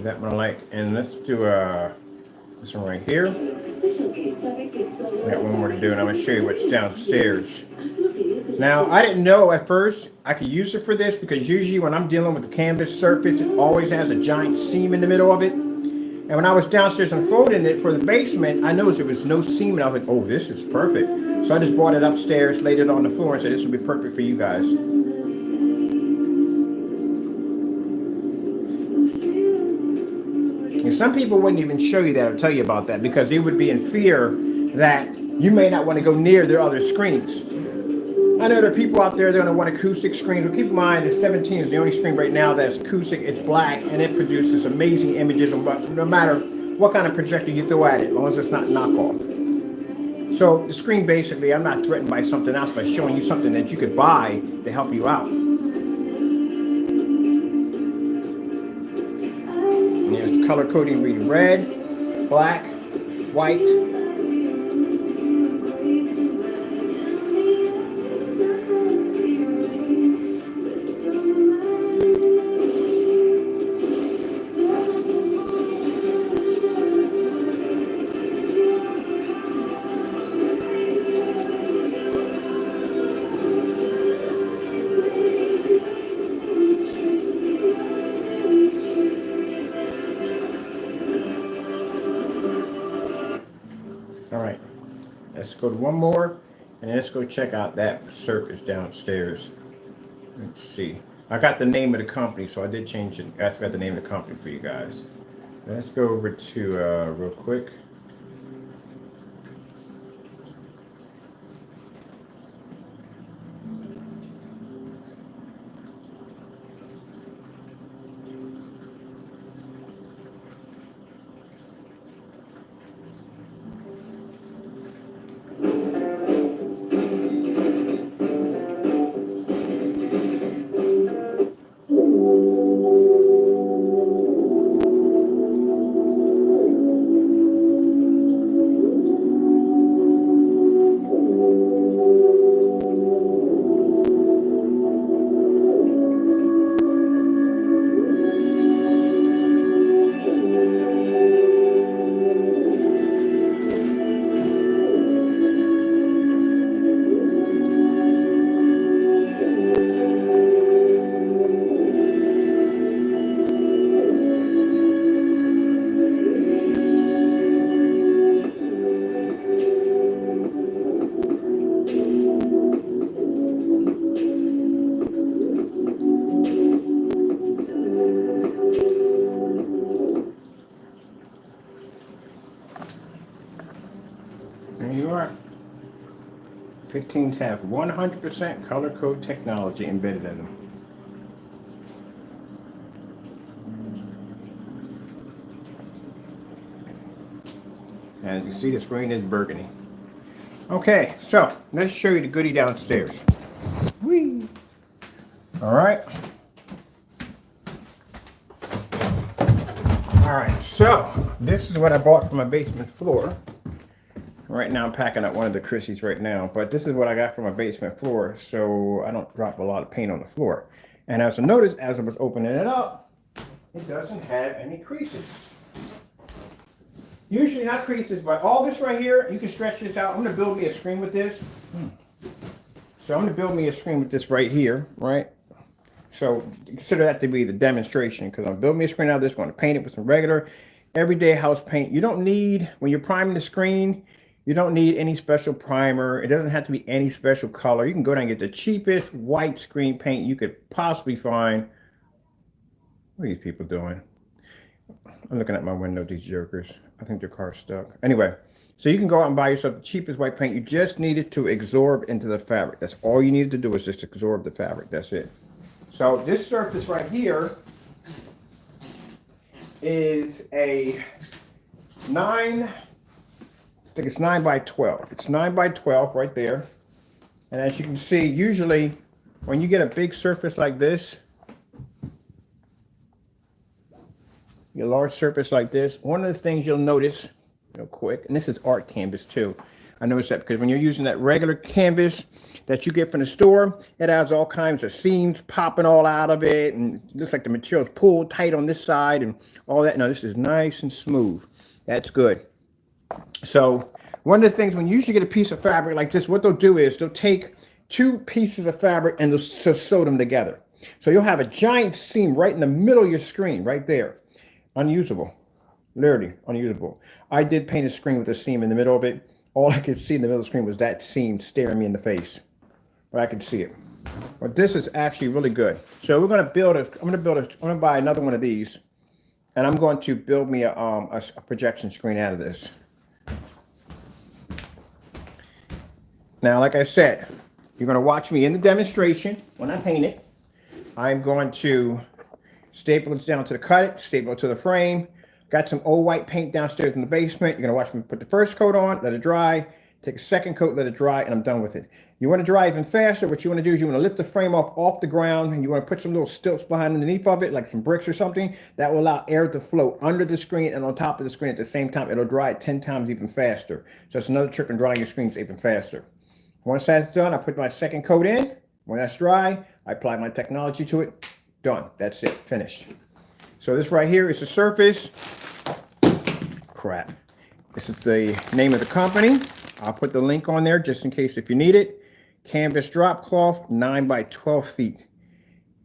That one I like. And let's do this one right here. I got one more to do, and I'm going to show you what's downstairs. Now, I didn't know at first I could use it for this because usually when I'm dealing with the canvas surface, it always has a giant seam in the middle of it. And when I was downstairs unfolding it for the basement, I noticed there was no seam, and I was like, oh, this is perfect. So I just brought it upstairs, laid it on the floor, and said this would be perfect for you guys. And some people wouldn't even show you that or tell you about that because they would be in fear that you may not want to go near their other screens. I know there are people out there that are going to want acoustic screens, but keep in mind the 17 is the only screen right now that's acoustic. It's black, and it produces amazing images no matter what kind of projector you throw at it, as long as it's not knockoff. So the screen, basically, I'm not threatened by something else, by showing you something that you could buy to help you out. And there's the color coding reading red, black, white. Let's go to one more, and let's go check out that surface downstairs. Let's see. I got the name of the company, so I did change it. I forgot the name of the company for you guys. Let's go over to real quick. There you are. 15s have 100% color code technology embedded in them. As you see, the screen is burgundy. Okay, so let's show you the goodie downstairs. Whee! All right. All right, so this is what I bought for my basement floor. Right now I'm packing up one of the Chrissy's right now, but this is what I got for my basement floor, so I don't drop a lot of paint on the floor. And as I noticed, as I was opening it up, it doesn't have any creases. Usually not creases, but all this right here, you can stretch this out. I'm gonna build me a screen with this. So I'm gonna build me a screen with this right here, right? So consider that to be the demonstration, because I'm building me a screen out of this. I'm gonna paint it with some regular everyday house paint. You don't need, when you're priming the screen, you don't need any special primer. It doesn't have to be any special color. You can go down and get the cheapest white screen paint you could possibly find. What are these people doing? I'm looking at my window, these jokers. I think their car's stuck. Anyway, so you can go out and buy yourself the cheapest white paint. You just need it to absorb into the fabric. That's all you need to do, is just absorb the fabric. That's it. So this surface right here is a 9 by 12. It's 9 by 12 right there. And as you can see, usually when you get a big surface like this, your large surface like this, one of the things you'll notice real quick, and this is art canvas too. I noticed that because when you're using that regular canvas that you get from the store, it has all kinds of seams popping all out of it, and it looks like the material's pulled tight on this side and all that. No, this is nice and smooth. That's good. So one of the things when you usually get a piece of fabric like this, what they'll do is they'll take two pieces of fabric and they'll sew them together. So you'll have a giant seam right in the middle of your screen, right there. Unusable. Literally unusable. I did paint a screen with a seam in the middle of it. All I could see in the middle of the screen was that seam staring me in the face. But I could see it. But this is actually really good. So we're going to build I'm going to buy another one of these. And I'm going to build me a projection screen out of this. Now, like I said, you're going to watch me in the demonstration when I paint it. I'm going to staple it down to the cut, staple it to the frame. Got some old white paint downstairs in the basement. You're going to watch me put the first coat on, let it dry, take a second coat, let it dry, and I'm done with it. You want to dry even faster, what you want to do is you want to lift the frame off the ground, and you want to put some little stilts behind underneath of it, like some bricks or something. That will allow air to flow under the screen and on top of the screen at the same time. It'll dry it 10 times even faster. So it's another trick on drying your screens even faster. Once that's done, I put my second coat in. When that's dry, I apply my technology to it. Done. That's it. Finished. So this right here is the surface. Crap. This is the name of the company. I'll put the link on there just in case if you need it. Canvas drop cloth, 9 by 12 feet.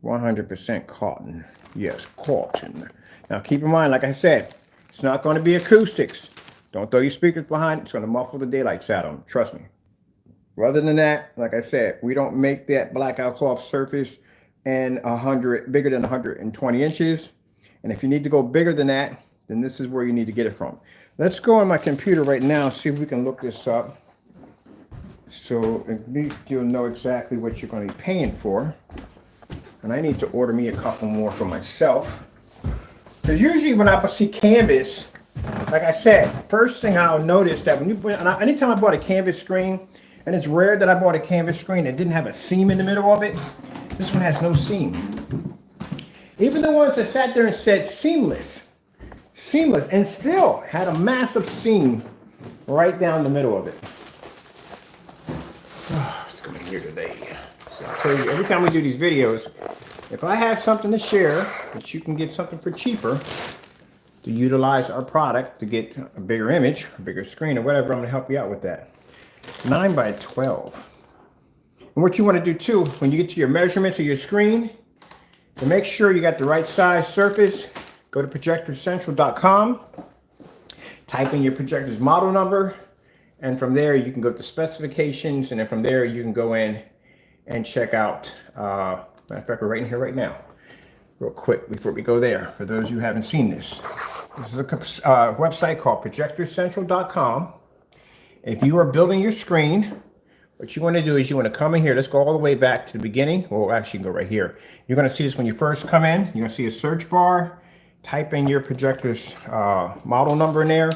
100% cotton. Yes, cotton. Now keep in mind, like I said, it's not going to be acoustics. Don't throw your speakers behind it. It's going to muffle the daylights out of them. Trust me. Other than that, like I said, we don't make that blackout cloth surface and bigger than 120 inches. And if you need to go bigger than that, then this is where you need to get it from. Let's go on my computer right now, see if we can look this up. So at least you'll know exactly what you're going to be paying for. And I need to order me a couple more for myself. Because usually when I see canvas, like I said, first thing I'll notice that anytime I bought a canvas screen, and it's rare that I bought a canvas screen that didn't have a seam in the middle of it. This one has no seam. Even the ones that sat there and said seamless, and still had a massive seam right down the middle of it. Oh, it's coming here today. So I tell you, every time we do these videos, if I have something to share that you can get something for cheaper to utilize our product to get a bigger image, a bigger screen, or whatever, I'm going to help you out with that. 9 by 12. And what you want to do too, when you get to your measurements of your screen, to make sure you got the right size surface, go to projectorcentral.com, type in your projector's model number, and from there you can go to specifications, and then from there you can go in and check out, matter of fact, we're right in here right now. Real quick before we go there, for those who haven't seen this. This is a website called projectorcentral.com. If you are building your screen, what you want to do is you want to come in here. Let's go all the way back to the beginning. Well, actually, go right here. You're going to see this when you first come in. You're going to see a search bar. Type in your projector's model number in there.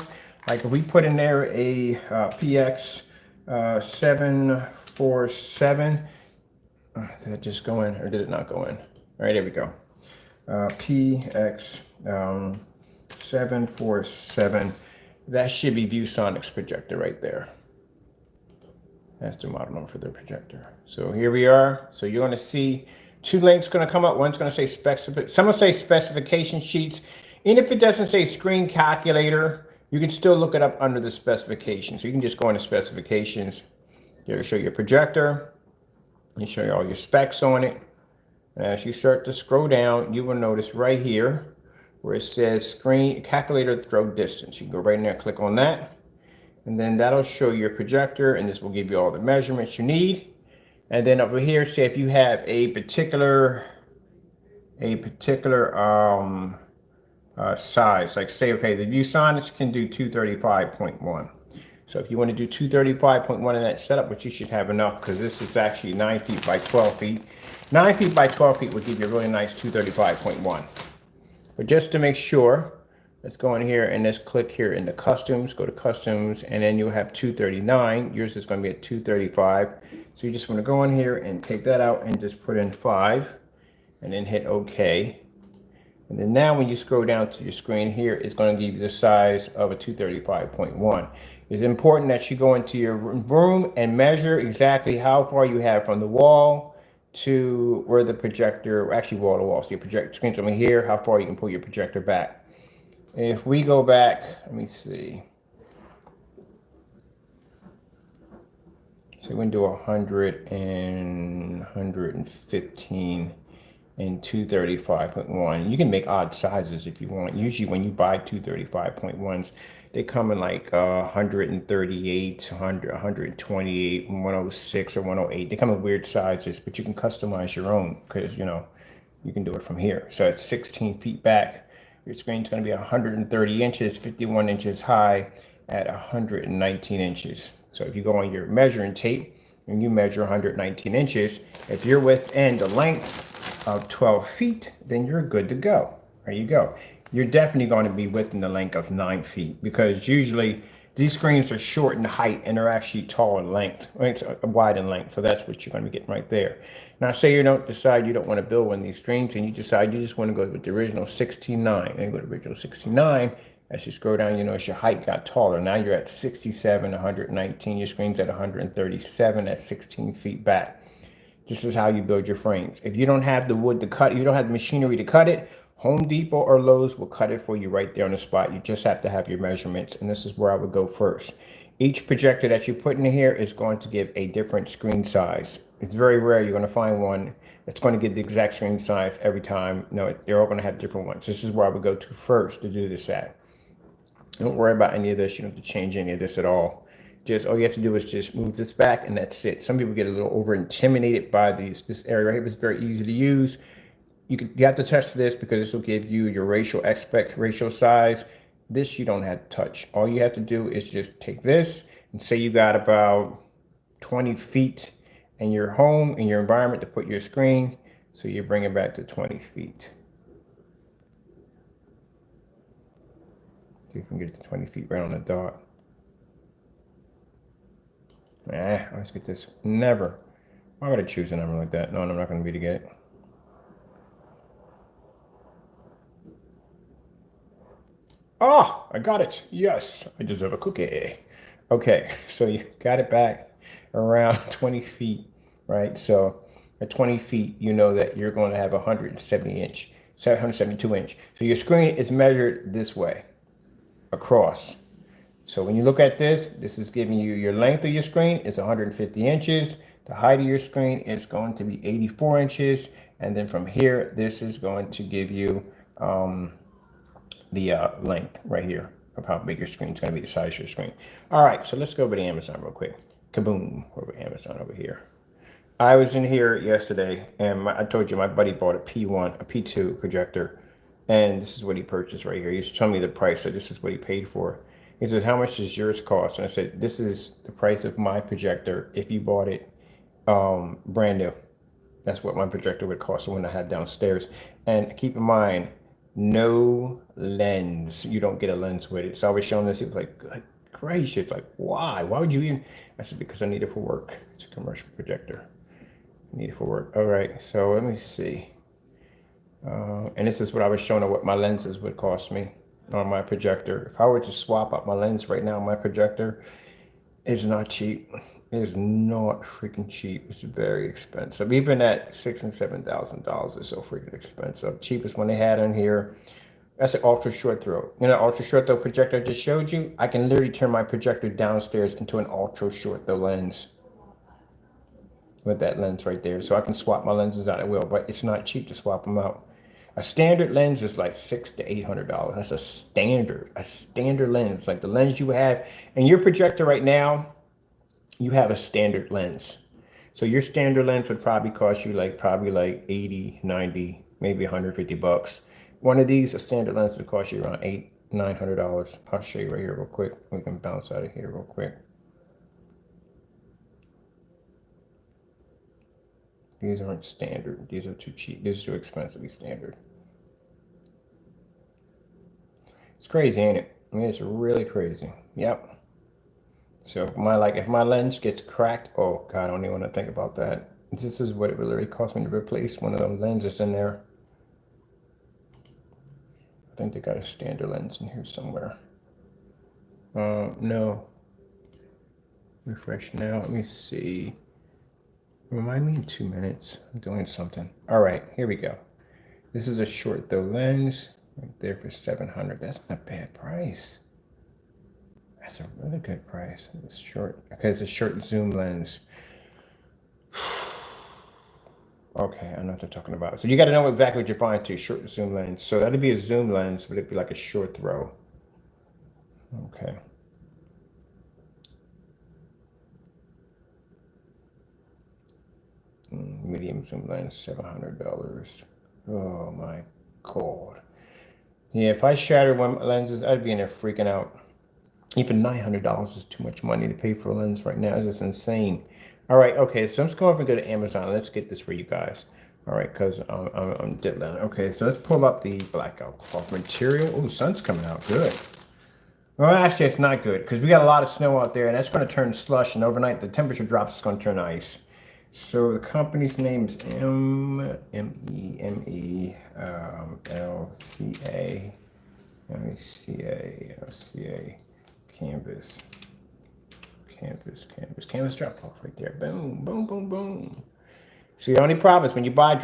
Like if we put in there a PX 747. Did that just go in or did it not go in? All right, there we go. PX 747. That should be ViewSonic's projector right there. That's the model number for their projector. So here we are. So you're going to see two links going to come up. One's going to say some will say specification sheets. And if it doesn't say screen calculator, you can still look it up under the specifications. So you can just go into specifications. It'll show your projector. It'll show you all your specs on it. And as you start to scroll down, you will notice right here where it says screen calculator throw distance. You can go right in there, click on that, and then that'll show your projector, and this will give you all the measurements you need. And then over here, say if you have a particular size, like say, okay, the ViewSonics can do 235.1. So if you want to do 235.1 in that setup, which you should have enough, because this is actually 9 feet by 12 feet. 9 feet by 12 feet will give you a really nice 235.1. But just to make sure, let's go in here and let's click here in the customs, go to customs, and then you'll have 239. Yours is going to be at 235. So you just want to go in here and take that out and just put in 5 and then hit OK. And then now when you scroll down to your screen here, it's going to give you the size of a 235.1. It's important that you go into your room and measure exactly how far you have from the wall to where the projector, actually wall to wall. So your projector screen's over here, how far you can pull your projector back. If we go back, let me see. So we're going to do 100 and 115 and 235.1. You can make odd sizes if you want. Usually when you buy 235.1s, they come in like 138, 100, 128, 106, or 108. They come in weird sizes, but you can customize your own because, you know, you can do it from here. So it's 16 feet back. Your screen's going to be 130 inches, 51 inches high at 119 inches. So if you go on your measuring tape and you measure 119 inches, if you're within the length of 12 feet, then you're good to go. There you go. You're definitely going to be within the length of 9 feet because usually these screens are short in height and they're actually tall in length, right? Wide in length. So that's what you're going to be getting right there. Now, say you don't decide you don't want to build one of these screens and you decide you just want to go with the original 69 and go to original 69. As you scroll down, you notice your height got taller. Now you're at 67, 119. Your screen's at 137 at 16 feet back. This is how you build your frames. If you don't have the wood to cut, you don't have the machinery to cut it, Home Depot or Lowe's will cut it for you right there on the spot. You just have to have your measurements, and this is where I would go first. Each projector that you put in here is going to give a different screen size. It's very rare you're going to find one that's going to get the exact screen size every time. No, they're all going to have different ones. This is where I would go to first to do this at. Don't worry about any of this. You don't have to change any of this at all. Just all you have to do is just move this back and that's it. Some people get a little over intimidated by this area right here, but it's very easy to use. You have to test this because this will give you your ratio size. This you don't have to touch. All you have to do is just take this and say you got about 20 feet in your home, in your environment to put your screen. So you bring it back to 20 feet. See if we can get to 20 feet right on the dot. I always get this. Never. Why would I choose a number like that? No, I'm not going to be to get it. Oh, I got it. Yes, I deserve a cookie. Okay, so you got it back around 20 feet, right? So at 20 feet, you know that you're going to have 172 inch. So your screen is measured this way across. So when you look at this, this is giving you your length of your screen is 150 inches. The height of your screen is going to be 84 inches. And then from here, this is going to give you the length right here of how big your screen is going to be, the size of your screen. All right, so let's go over to Amazon real quick. Kaboom, over Amazon over here. I was in here yesterday and I told you my buddy bought a P1, a P2 projector. And this is what he purchased right here. He's telling me the price, so this is what he paid for. He says, how much does yours cost? And I said, this is the price of my projector if you bought it brand new. That's what my projector would cost, the one I had downstairs. And keep in mind, no lens. You don't get a lens with it. So I was showing this. He was like, good gracious, like, why? Why would you even? I said, because I need it for work. It's a commercial projector. I need it for work. All right, so let me see. And this is what I was showing what my lenses would cost me on my projector. If I were to swap out my lens right now, my projector is not cheap. It is not freaking cheap. It's very expensive. Even at $6,000 and $7,000 is so freaking expensive. Cheapest one they had in here. That's an ultra short throw. You know, ultra short throw projector I just showed you. I can literally turn my projector downstairs into an ultra short throw lens with that lens right there. So I can swap my lenses out at will, but it's not cheap to swap them out. A standard lens is like $600 to $800. That's a standard lens, like the lens you have. And your projector right now, you have a standard lens. So your standard lens would probably cost you probably like 80, 90, maybe $150. One of these, a standard lens would cost you around $800, $900. I'll show you right here real quick. We can bounce out of here real quick. These aren't standard. These are too cheap. This is too expensive to be standard. It's crazy, ain't it? I mean, it's really crazy. Yep. So if my lens gets cracked, oh God, I don't even want to think about that. This is what it would literally cost me to replace one of those lenses in there. I think they got a standard lens in here somewhere. No. Refresh now. Let me see. Remind me in 2 minutes. I'm doing something. All right, here we go. This is a short though lens right there for 700. That's not a bad price. That's a really good price. It's short because it's a short zoom lens. Okay, I know what they're talking about. So you got to know exactly what you're buying to short zoom lens. So that'd be a zoom lens, but it'd be like a short throw. Okay. Medium zoom lens, $700. Oh my God. Yeah, if I shattered one of my lenses, I'd be in there freaking out. Even $900 is too much money to pay for a lens right now. It's just insane. All right, okay, so I'm just going to go to Amazon. Let's get this for you guys. All right, because I'm deadline. Okay, so let's pull up the Blackout Cloth material. Oh, sun's coming out. Good. Well, actually, it's not good because we got a lot of snow out there, and that's going to turn slush, and overnight the temperature drops, it's going to turn ice. So the company's name is LCA canvas drop cloth right there. Boom, boom, boom, boom. See, the only problem is when you buy a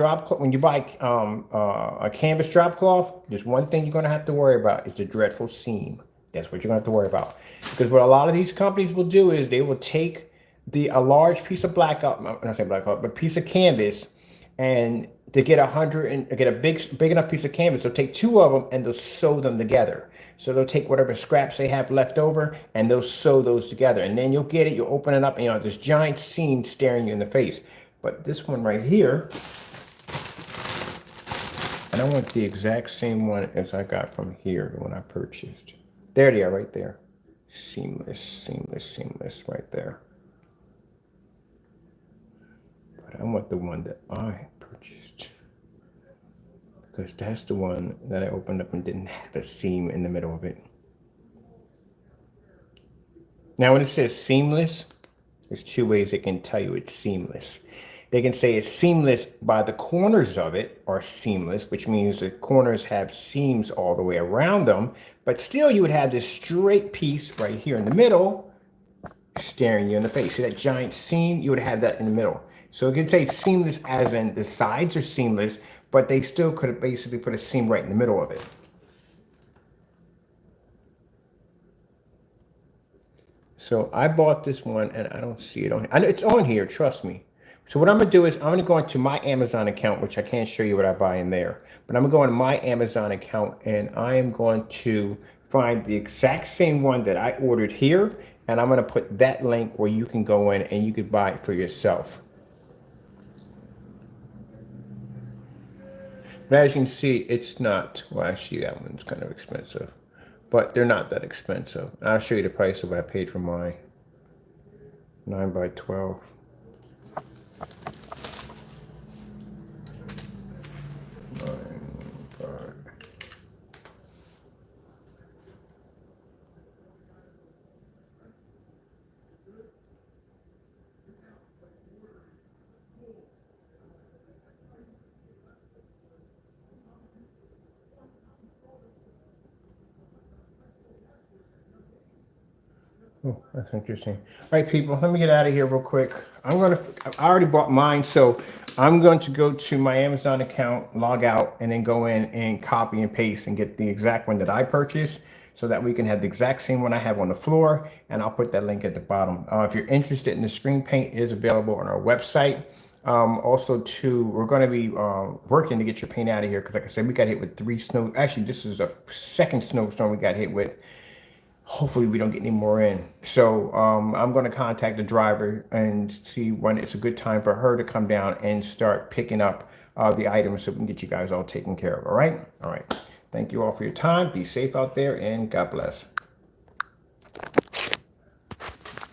canvas drop cloth, there's one thing you're going to have to worry about is the dreadful seam. That's what you're going to have to worry about. Because what a lot of these companies will do is they will take a large piece of but piece of canvas, and to get a big enough piece of canvas, they'll take two of them and they'll sew them together. So they'll take whatever scraps they have left over and they'll sew those together. And then you'll open it up, and this giant seam staring you in the face. But this one right here, and I want the exact same one as I got from here, the one I purchased. There they are right there. Seamless right there. But I want the one that I purchased, because that's the one that I opened up and didn't have a seam in the middle of it. Now, when it says seamless, there's two ways they can tell you it's seamless. They can say it's seamless by the corners of it are seamless, which means the corners have seams all the way around them, but still you would have this straight piece right here in the middle staring you in the face. See that giant seam? You would have that in the middle. So it could say seamless as in the sides are seamless, but they still could have basically put a seam right in the middle of it. So I bought this one and I don't see it on here. I know it's on here, trust me. So what I'm gonna do is I'm gonna go into my Amazon account, which I can't show you what I buy in there, but I'm gonna go into my Amazon account and I am going to find the exact same one that I ordered here, and I'm gonna put that link where you can go in and you could buy it for yourself. But as you can see, it's not, well, actually that one's kind of expensive, but they're not that expensive. I'll show you the price of what I paid for my 9x12. Oh, that's interesting. All right, people, let me get out of here real quick. I already bought mine, so I'm going to go to my Amazon account, log out, and then go in and copy and paste and get the exact one that I purchased so that we can have the exact same one I have on the floor, and I'll put that link at the bottom. If you're interested in the screen paint, it is available on our website. Also, too, we're going to be working to get your paint out of here because, like I said, we got hit with 3 snow. Actually, this is a second snowstorm we got hit with. Hopefully we don't get any more in. So I'm going to contact the driver and see when it's a good time for her to come down and start picking up the items so we can get you guys all taken care of. All right. All right. Thank you all for your time. Be safe out there, and God bless.